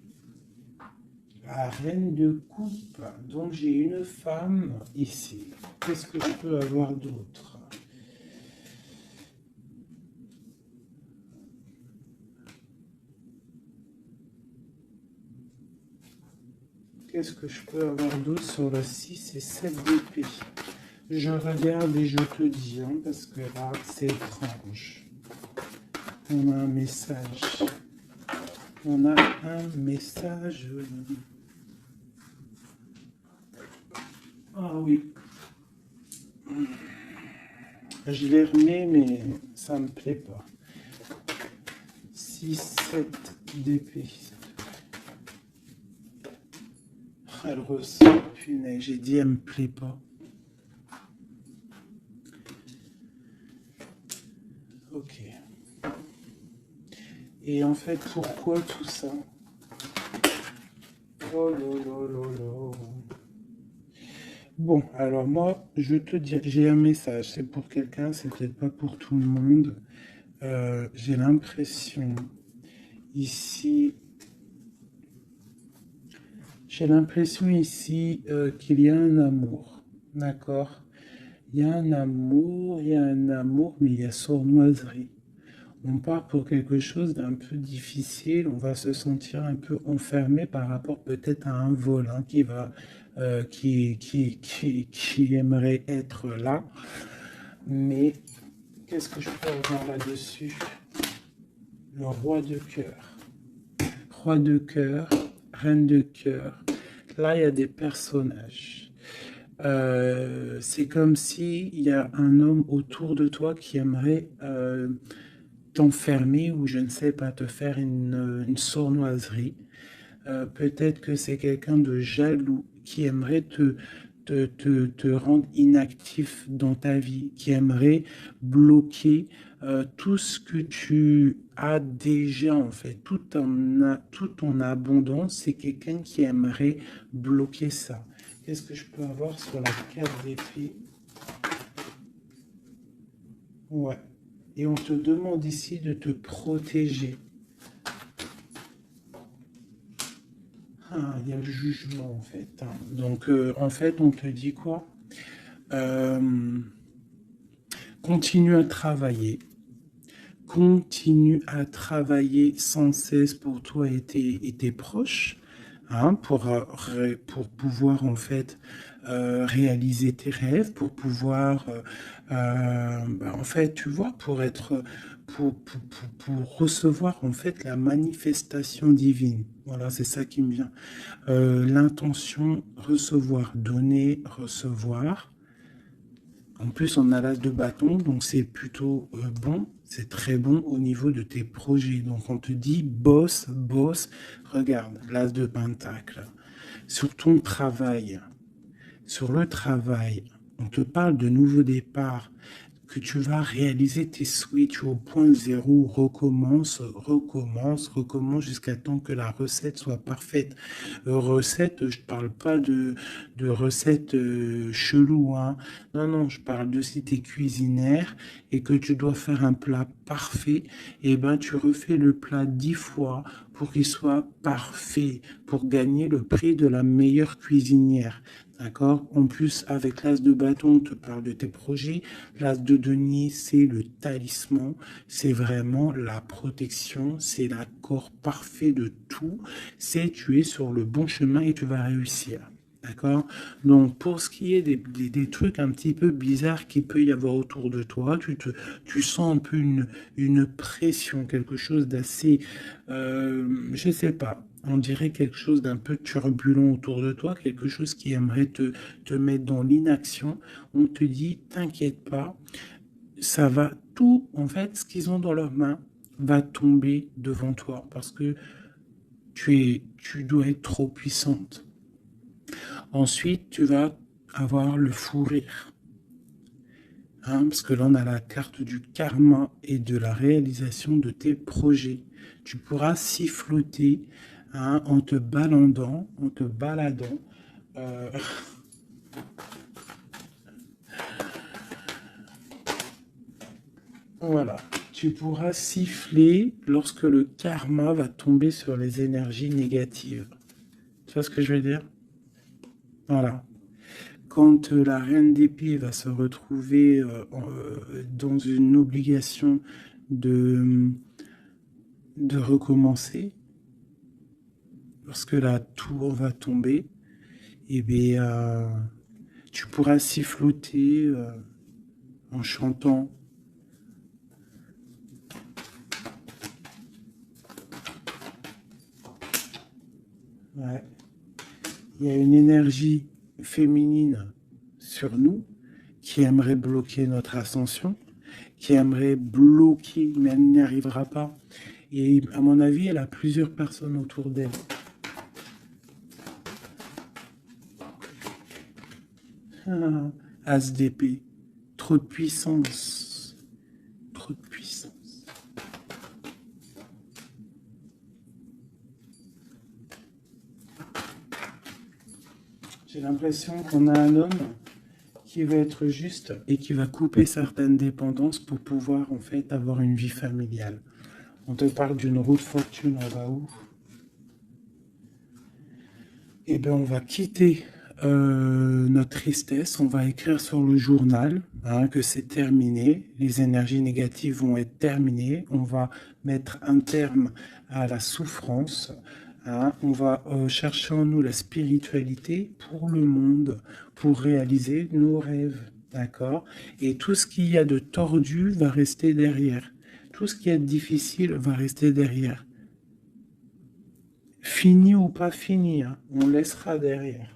La reine de coupe. Donc, j'ai une femme ici. Qu'est-ce que je peux avoir d'autre? Qu'est-ce que je peux avoir d'autre sur le 6 et 7 d'épée? Je regarde et je te dis, hein, parce que là, c'est étrange. On a un message. On a un message. Ah oui. Je l'ai remis, mais ça me plaît pas. 6, 7 d'épée. Elle ressent, punaise, j'ai dit, elle me plaît pas. Ok. Et en fait, pourquoi tout ça? Oh là là là là. Bon, alors moi, je te dis, j'ai un message. C'est pour quelqu'un, c'est peut-être pas pour tout le monde. J'ai l'impression ici, qu'il y a un amour, d'accord? Il y a un amour, mais il y a sournoiserie. On part pour quelque chose d'un peu difficile, on va se sentir un peu enfermé par rapport peut-être à un vol, hein, qui aimerait être là. Mais qu'est-ce que je peux avoir là-dessus? Le roi de cœur. Roi de cœur, reine de cœur. Là, il y a des personnages. C'est comme s'il y a un homme autour de toi qui aimerait t'enfermer ou je ne sais pas, te faire une sournoiserie. Peut-être que c'est quelqu'un de jaloux qui aimerait te rendre inactif dans ta vie, qui aimerait bloquer tout ce que tu as déjà en fait, tout en abondance. C'est quelqu'un qui aimerait bloquer ça. Qu'est-ce que je peux avoir sur la carte d'épée? Ouais. Et on te demande ici de te protéger. Ah, il y a le jugement en fait, hein. Donc en fait, on te dit quoi? Continue à travailler. Continue à travailler sans cesse pour toi et tes proches, hein, pour pouvoir en fait réaliser tes rêves, pour pouvoir en fait, tu vois, pour recevoir en fait la manifestation divine. Voilà, c'est ça qui me vient. L'intention, recevoir, donner, recevoir. En plus, on a l'as de bâton, donc c'est plutôt bon, c'est très bon au niveau de tes projets. Donc on te dit, bosse, bosse, regarde, l'as de pentacle. Sur ton travail, sur le travail, on te parle de nouveau départ, que tu vas réaliser tes souhaits, tu es au point zéro, recommence, recommence, recommence jusqu'à temps que la recette soit parfaite. Recette, je ne parle pas de recette chelou, hein. Non, non, je parle de si tu es cuisinière et que tu dois faire un plat parfait, et ben tu refais le plat 10 fois pour qu'il soit parfait, pour gagner le prix de la meilleure cuisinière. D'accord? En plus, avec l'as de bâton, on te parle de tes projets. L'as de denier, c'est le talisman. C'est vraiment la protection. C'est l'accord parfait de tout. C'est tu es sur le bon chemin et tu vas réussir. D'accord? Donc, pour ce qui est des trucs un petit peu bizarres qu'il peut y avoir autour de toi, tu sens un peu une pression, quelque chose d'assez, je sais pas, on dirait quelque chose d'un peu turbulent autour de toi, quelque chose qui aimerait te mettre dans l'inaction. On te dit, t'inquiète pas, ça va tout, en fait, ce qu'ils ont dans leurs mains va tomber devant toi parce que tu dois être trop puissante. Ensuite, tu vas avoir le fou rire. Hein, parce que là, on a la carte du karma et de la réalisation de tes projets. Tu pourras siffloter, hein, en te baladant, euh, voilà. Tu pourras siffler lorsque le karma va tomber sur les énergies négatives. Tu vois ce que je veux dire? Voilà. Quand la reine d'épée va se retrouver dans une obligation de, de recommencer, lorsque la tour va tomber, eh bien, tu pourras siffloter en chantant. Ouais. Il y a une énergie féminine sur nous qui aimerait bloquer notre ascension, qui aimerait bloquer, mais elle n'y arrivera pas. Et à mon avis, elle a plusieurs personnes autour d'elle. Ah, As d'épée, trop de puissance, trop de puissance. J'ai l'impression qu'on a un homme qui va être juste et qui va couper certaines dépendances pour pouvoir en fait avoir une vie familiale. On te parle d'une roue de fortune, on va où? Eh bien, on va quitter notre tristesse, on va écrire sur le journal, hein, que c'est terminé, les énergies négatives vont être terminées, on va mettre un terme à la souffrance, hein, on va chercher en nous la spiritualité pour le monde, pour réaliser nos rêves, d'accord? Et tout ce qu'il y a de tordu va rester derrière, tout ce qui est difficile va rester derrière. Fini ou pas fini, hein, on laissera derrière.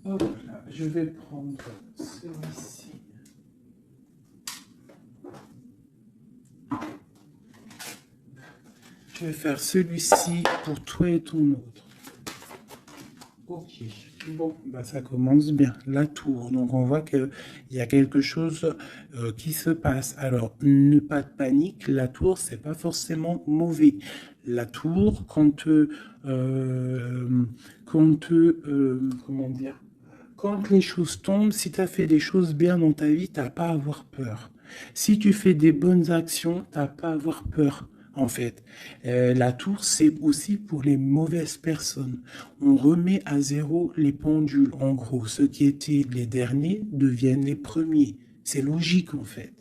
Hop là, je vais prendre celui-ci. Je vais faire celui-ci pour toi et ton autre. Ok, bon, bah ça commence bien. La tour, donc on voit qu'il y a quelque chose qui se passe. Alors, ne pas de panique, la tour, c'est pas forcément mauvais. La tour, comment dire, quand les choses tombent, si tu as fait des choses bien dans ta vie, t'as pas à avoir peur. Si tu fais des bonnes actions, t'as pas à avoir peur. En fait, la tour, c'est aussi pour les mauvaises personnes. On remet à zéro les pendules. En gros, ceux qui étaient les derniers deviennent les premiers. C'est logique, en fait.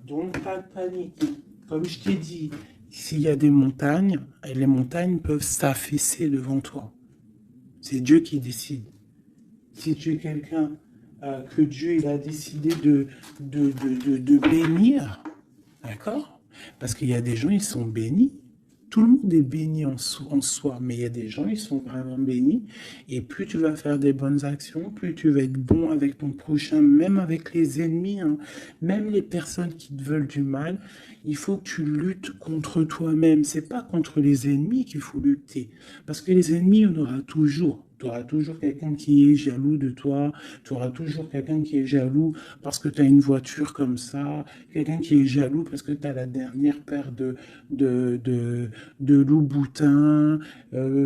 Donc, pas de panique. Comme je t'ai dit, s'il y a des montagnes, les montagnes peuvent s'affaisser devant toi. C'est Dieu qui décide. Si tu es quelqu'un que Dieu il a décidé de bénir, d'accord? Parce qu'il y a des gens, ils sont bénis. Tout le monde est béni en soi, mais il y a des gens, ils sont vraiment bénis. Et plus tu vas faire des bonnes actions, plus tu vas être bon avec ton prochain, même avec les ennemis, hein, même les personnes qui te veulent du mal. Il faut que tu luttes contre toi-même. C'est pas contre les ennemis qu'il faut lutter. Parce que les ennemis, on aura toujours. Tu auras toujours quelqu'un qui est jaloux de toi, tu auras toujours quelqu'un qui est jaloux parce que tu as une voiture comme ça, quelqu'un qui est jaloux parce que tu as la dernière paire de, de, de Louboutin,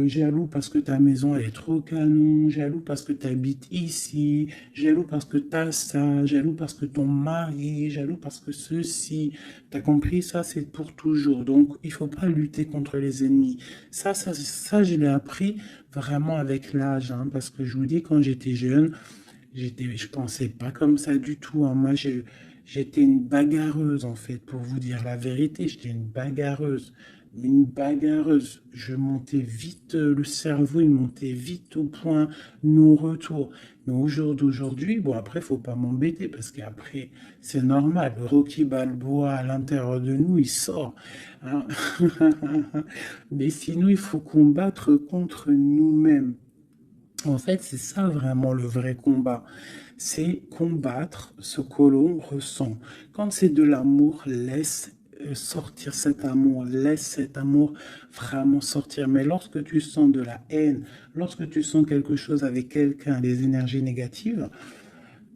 jaloux parce que ta maison elle est trop canon, jaloux parce que tu habites ici, jaloux parce que tu as ça, jaloux parce que ton mari, jaloux parce que ceci. T'as compris, ça c'est pour toujours. Donc il faut pas lutter contre les ennemis. Ça je l'ai appris vraiment avec l'âge, hein, parce que je vous dis, quand j'étais jeune, je pensais pas comme ça du tout, hein. Moi, j'étais une bagarreuse, en fait, pour vous dire la vérité. J'étais une bagarreuse. Une bagarreuse. Je montais vite, le cerveau, il montait vite au point, non-retour. Mais au jour d'aujourd'hui, bon, après, faut pas m'embêter, parce qu'après, c'est normal. Le Rocky Balboa, à l'intérieur de nous, il sort, hein. Mais sinon, il faut combattre contre nous-mêmes. En fait, c'est ça vraiment le vrai combat. C'est combattre ce que l'on ressent. Quand c'est de l'amour, laisse sortir cet amour, laisse cet amour vraiment sortir. Mais lorsque tu sens de la haine, lorsque tu sens quelque chose avec quelqu'un, des énergies négatives,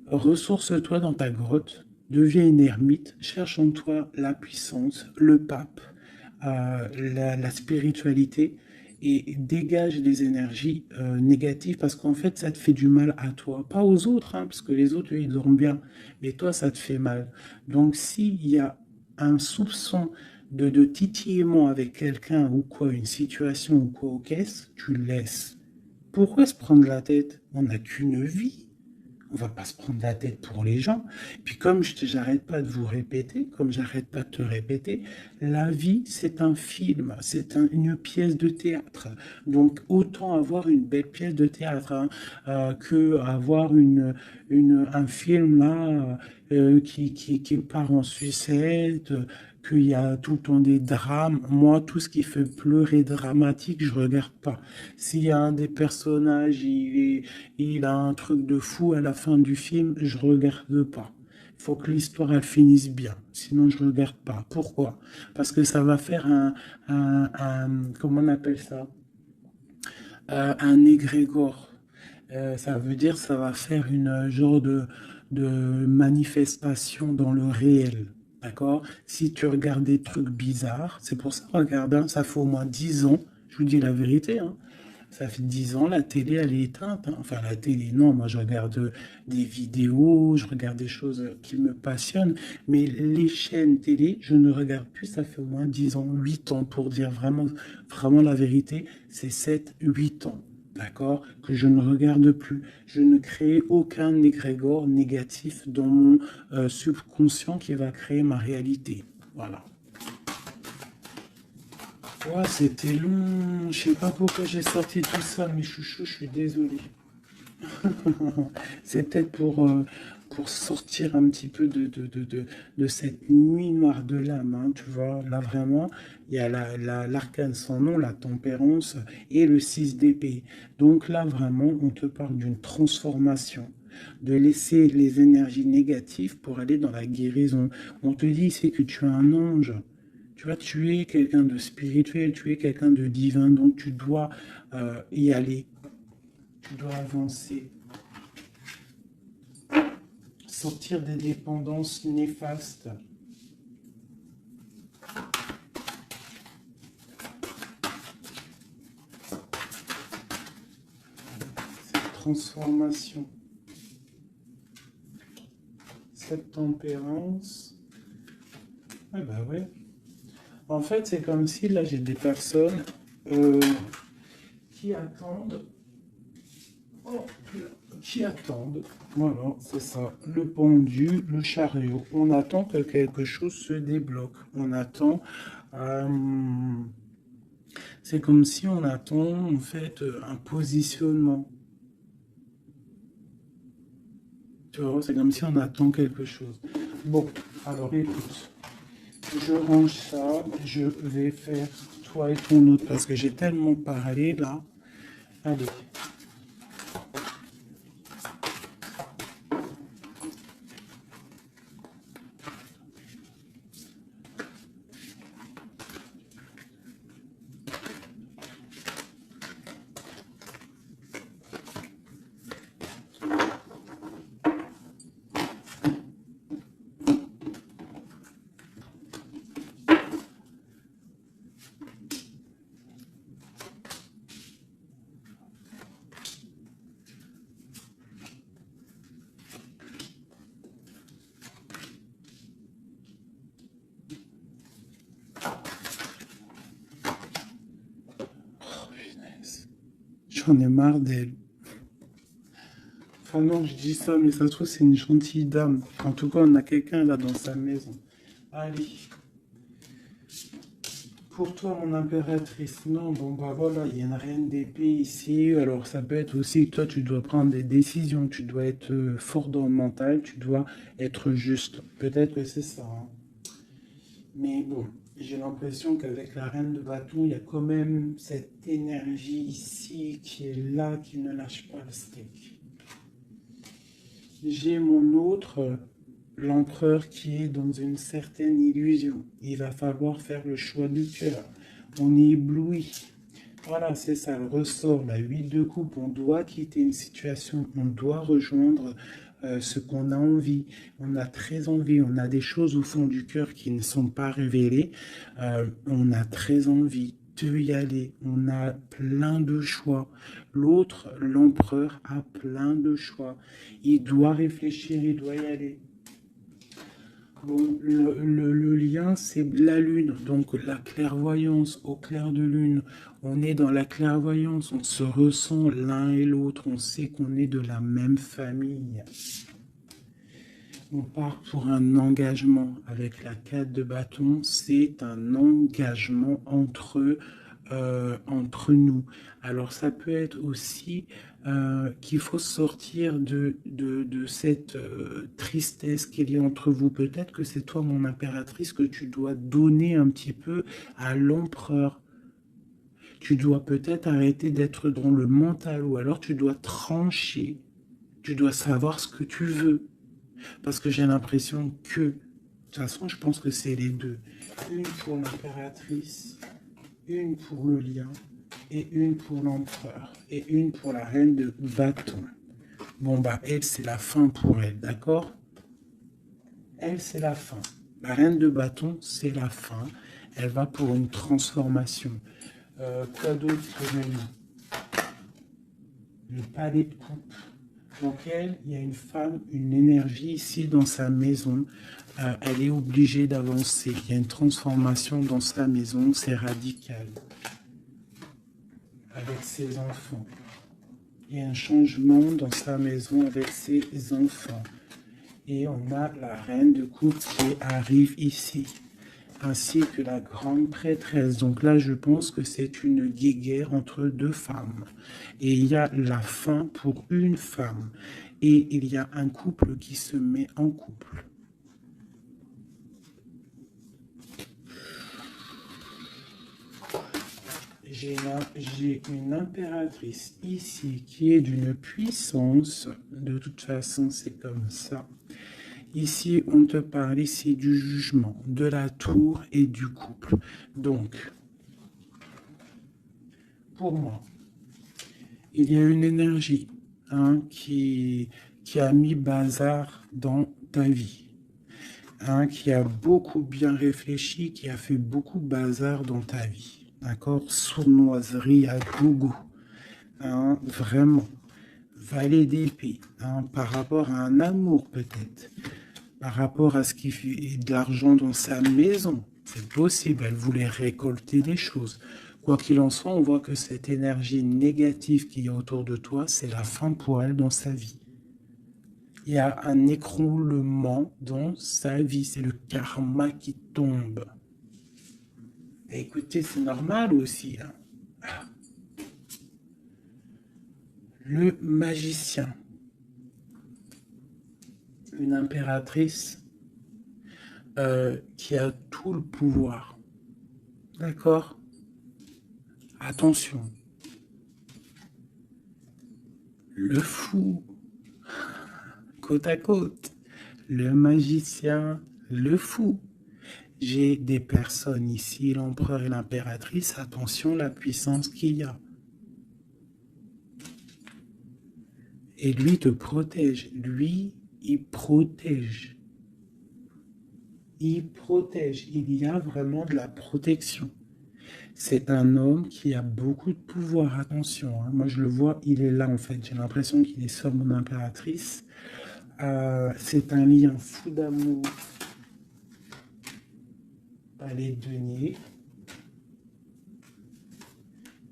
ressource-toi dans ta grotte, deviens une ermite, cherche en toi la puissance, le pape, la spiritualité et dégage les énergies négatives parce qu'en fait ça te fait du mal à toi, pas aux autres, hein, parce que les autres eux, ils dorment bien, mais toi ça te fait mal. Donc s'il y a un soupçon de titillement avec quelqu'un ou quoi, une situation ou quoi aux caisses, tu le laisses. Pourquoi se prendre la tête? On n'a qu'une vie. On va pas se prendre la tête pour les gens. Puis comme j'arrête pas de vous répéter, comme j'arrête pas de te répéter, la vie c'est un film, c'est une pièce de théâtre. Donc autant avoir une belle pièce de théâtre, hein, que avoir un film là qui part en sucette, qu'il y a tout le temps des drames. Moi, tout ce qui fait pleurer dramatique, je regarde pas. S'il y a un des personnages, il a un truc de fou à la fin du film, je regarde pas. Il faut que l'histoire elle finisse bien, sinon je regarde pas. Pourquoi? Parce que ça va faire comment on appelle ça? Un égrégore. Ça veut dire ça va faire une genre de manifestation dans le réel. D'accord? Si tu regardes des trucs bizarres, c'est pour ça, regarde, hein, ça fait au moins 10 ans, je vous dis la vérité, hein, ça fait 10 ans, la télé, elle est éteinte, hein. Enfin, la télé, non, moi je regarde des vidéos, je regarde des choses qui me passionnent, mais les chaînes télé, je ne regarde plus, ça fait au moins 10 ans, 8 ans, pour dire vraiment, vraiment la vérité, c'est 7, 8 ans. D'accord? Que je ne regarde plus. Je ne crée aucun égrégore négatif dans mon subconscient qui va créer ma réalité. Voilà. Ouais, c'était long. Je sais pas pourquoi j'ai sorti tout ça, mes chouchous, je suis désolé. C'est peut-être pour sortir un petit peu de cette nuit noire de l'âme, hein, tu vois. Là, vraiment, il y a l'arcane sans nom, la tempérance et le 6 d'épée. Donc là, vraiment, on te parle d'une transformation, de laisser les énergies négatives pour aller dans la guérison. On te dit, c'est que tu es un ange. Tu vois, tu es quelqu'un de spirituel, tu es quelqu'un de divin, donc tu dois y aller, tu dois avancer, sortir des dépendances néfastes. Cette transformation, cette tempérance. Ah bah ouais. En fait, c'est comme si là j'ai des personnes euh, qui attendent. Oh, qui attendent. Voilà, c'est ça. Le pendu, le chariot. On attend que quelque chose se débloque. On attend. euh, c'est comme si on attend en fait un positionnement. Tu vois, c'est comme si on attend quelque chose. Bon, alors écoute, je range ça. Je vais faire toi et ton autre parce que j'ai tellement parlé là. Allez. J'en ai marre d'elle. Enfin non, je dis ça, mais ça se trouve, c'est une gentille dame. En tout cas, on a quelqu'un là dans sa maison. Allez. Pour toi, mon impératrice, non, bon bah voilà, il y a une reine d'épée ici, alors ça peut être aussi que toi tu dois prendre des décisions, tu dois être fort dans le mental, tu dois être juste. Peut-être que c'est ça, hein. Mais bon, j'ai l'impression qu'avec la reine de bâton, il y a quand même cette énergie ici qui est là, qui ne lâche pas le steak. J'ai mon autre, l'empereur qui est dans une certaine illusion. Il va falloir faire le choix du cœur. On est ébloui. Voilà, c'est ça le ressort, la 8 de coupe. On doit quitter une situation, on doit rejoindre ce qu'on a envie. On a très envie, on a des choses au fond du cœur qui ne sont pas révélées. On a très envie de y aller. On a plein de choix. L'autre, l'empereur, a plein de choix. Il doit réfléchir, il doit y aller. Bon, le lien, c'est la lune, donc la clairvoyance au clair de lune. On est dans la clairvoyance, on se ressent l'un et l'autre, on sait qu'on est de la même famille. On part pour un engagement avec la 4 de bâton, c'est un engagement entre nous. Alors ça peut être aussi qu'il faut sortir de cette tristesse qu'il y a entre vous. Peut-être que c'est toi, mon impératrice, que tu dois donner un petit peu à l'empereur. Tu dois peut-être arrêter d'être dans le mental ou alors tu dois trancher. Tu dois savoir ce que tu veux. Parce que j'ai l'impression que, de toute façon, je pense que c'est les deux. Une pour l'impératrice, une pour le lien, et une pour l'empereur, et une pour la reine de bâton. Bon, bah, elle, c'est la fin pour elle, d'accord? Elle, c'est la fin. La reine de bâton, c'est la fin. Elle va pour une transformation. Quoi d'autre que le palais de coupe? Donc elle, il y a une femme, une énergie ici dans sa maison. Elle est obligée d'avancer. Il y a une transformation dans sa maison, c'est radical. Avec ses enfants. Il y a un changement dans sa maison avec ses enfants. Et on a la reine de coupe qui arrive ici, ainsi que la grande prêtresse. Donc là, je pense que c'est une guéguerre entre deux femmes. Et il y a la fin pour une femme. Et il y a un couple qui se met en couple. J'ai une impératrice ici qui est d'une puissance. De toute façon, c'est comme ça. Ici, on te parle ici du jugement, de la tour et du couple. Donc, pour moi, il y a une énergie qui a mis bazar dans ta vie. Qui a beaucoup bien réfléchi, qui a fait beaucoup bazar dans ta vie. D'accord? Sournoiserie à gogo. Vraiment. Valet d'épée. Par rapport à un amour peut-être. Par rapport à ce qui fait de l'argent dans sa maison. C'est possible. Elle voulait récolter des choses. Quoi qu'il en soit, on voit que cette énergie négative qu'il y a autour de toi, c'est la fin pour elle dans sa vie. Il y a un écroulement dans sa vie. C'est le karma qui tombe. Et écoutez, c'est normal aussi. Le magicien. Une impératrice qui a tout le pouvoir. D'accord? Attention. Le fou. Côte à côte. Le magicien, le fou. J'ai des personnes ici, l'empereur et l'impératrice. Attention la puissance qu'il y a. Et lui te protège. Lui, il protège. Il protège. Il y a vraiment de la protection. C'est un homme qui a beaucoup de pouvoir. Attention, moi je le vois, il est là en fait. J'ai l'impression qu'il est sur mon impératrice. C'est un lien fou d'amour. Palais de denier.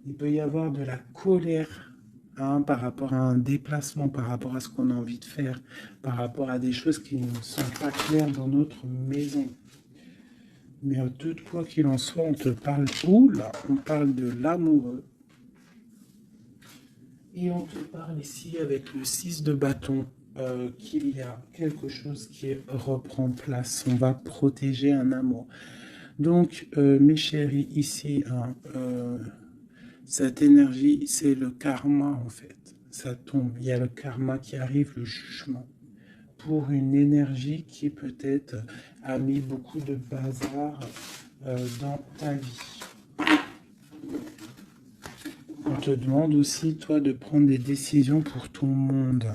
Il peut y avoir de la colère hein, par rapport à un déplacement, par rapport à ce qu'on a envie de faire, par rapport à des choses qui ne sont pas claires dans notre maison. Mais de quoi qu'il en soit, on te parle où là? On parle de l'amoureux. Et on te parle ici avec le 6 de bâton qu'il y a quelque chose qui reprend place. On va protéger un amour. Donc, mes chéris, ici, hein, cette énergie, c'est le karma en fait. Ça tombe. Il y a le karma qui arrive, le jugement. Pour une énergie qui peut-être a mis beaucoup de bazar dans ta vie. On te demande aussi, toi, de prendre des décisions pour ton monde.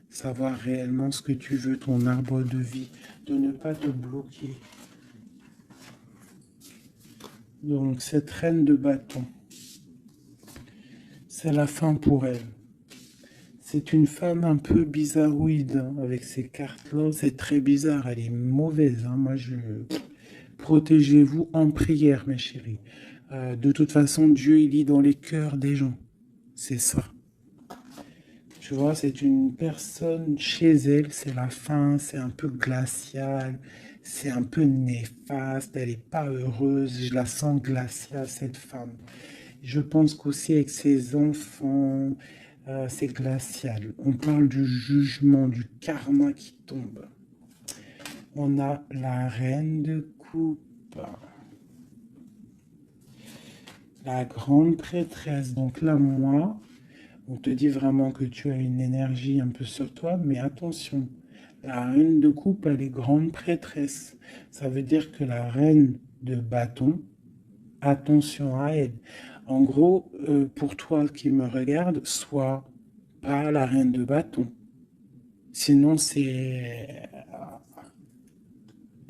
Savoir réellement ce que tu veux, ton arbre de vie. De ne pas te bloquer. Donc, cette reine de bâton, c'est la fin pour elle. C'est une femme un peu bizarroïde, hein, avec ces cartes-là. C'est très bizarre, elle est mauvaise. Hein. Moi, protégez-vous en prière, mes chéris. De toute façon, Dieu, il lit dans les cœurs des gens. C'est ça. Tu vois, c'est une personne chez elle, c'est la fin, c'est un peu glacial, c'est un peu néfaste, elle n'est pas heureuse, je la sens glaciale, cette femme. Je pense qu'aussi avec ses enfants, c'est glacial. On parle du jugement, du karma qui tombe. On a la reine de coupe. La grande prêtresse. Donc là, moi, on te dit vraiment que tu as une énergie un peu sur toi, mais attention, la reine de coupe, elle est grande prêtresse. Ça veut dire que la reine de bâton, attention à elle. En gros, pour toi qui me regarde, sois pas la reine de bâton. Sinon,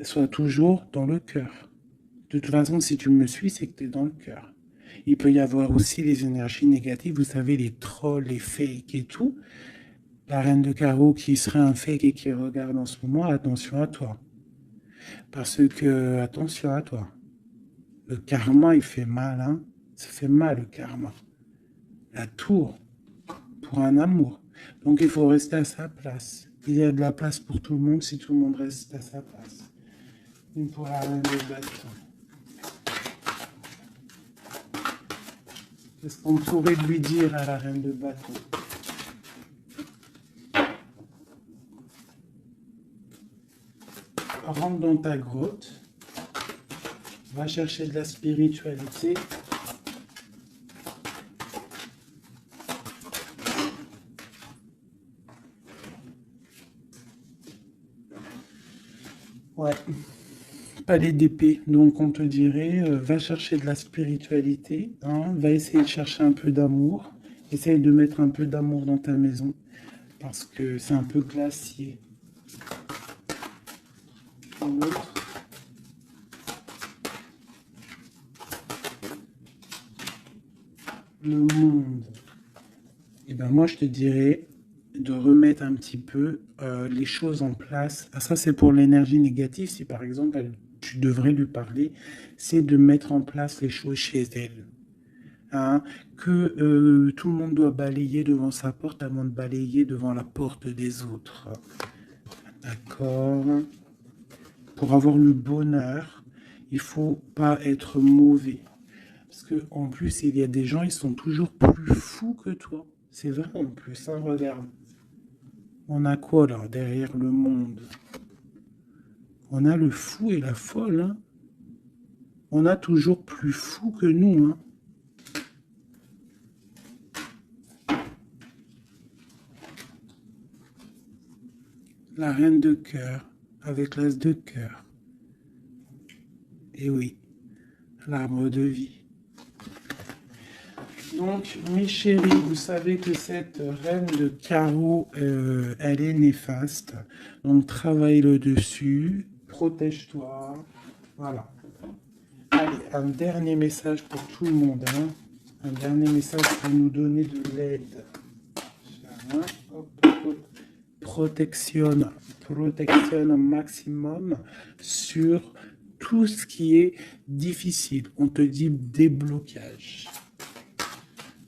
sois toujours dans le cœur. De toute façon, si tu me suis, c'est que tu es dans le cœur. Il peut y avoir aussi les énergies négatives, vous savez, les trolls, les fakes et tout. La reine de carreau qui serait un fake et qui regarde en ce moment, attention à toi. Parce que, attention à toi. Le karma, il fait mal, hein. Ça fait mal, le karma. La tour, pour un amour. Donc, il faut rester à sa place. Il y a de la place pour tout le monde si tout le monde reste à sa place. Une pour la reine de bâton. Qu'est-ce qu'on pourrait lui dire à la reine de bâton? Rentre dans ta grotte, va chercher de la spiritualité. Ouais, palais d'épée, donc on te dirait, va chercher de la spiritualité, hein, va essayer de chercher un peu d'amour, essaye de mettre un peu d'amour dans ta maison, parce que c'est un peu glacier. Le monde. Et ben moi je te dirais de remettre un petit peu les choses en place. Ah, ça c'est pour l'énergie négative. Si par exemple tu devrais lui parler, c'est de mettre en place les choses chez elle. Hein, que tout le monde doit balayer devant sa porte avant de balayer devant la porte des autres. D'accord. Pour avoir le bonheur, il faut pas être mauvais. Parce que en plus, il y a des gens, ils sont toujours plus fous que toi. C'est vrai en plus, hein, regarde. On a quoi là, derrière le monde? On a le fou et la folle, hein. On a toujours plus fou que nous, hein. La reine de cœur, avec l'as de cœur. Et oui, l'arbre de vie. Donc, mes chéris, vous savez que cette reine de carreau, elle est néfaste. Donc, travaille le dessus, protège-toi. Voilà. Allez, un dernier message pour tout le monde. Hein. Un dernier message pour nous donner de l'aide. Protection au maximum sur tout ce qui est difficile. On te dit déblocage.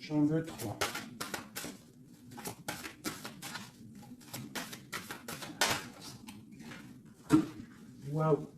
J'en veux 3. Waouh.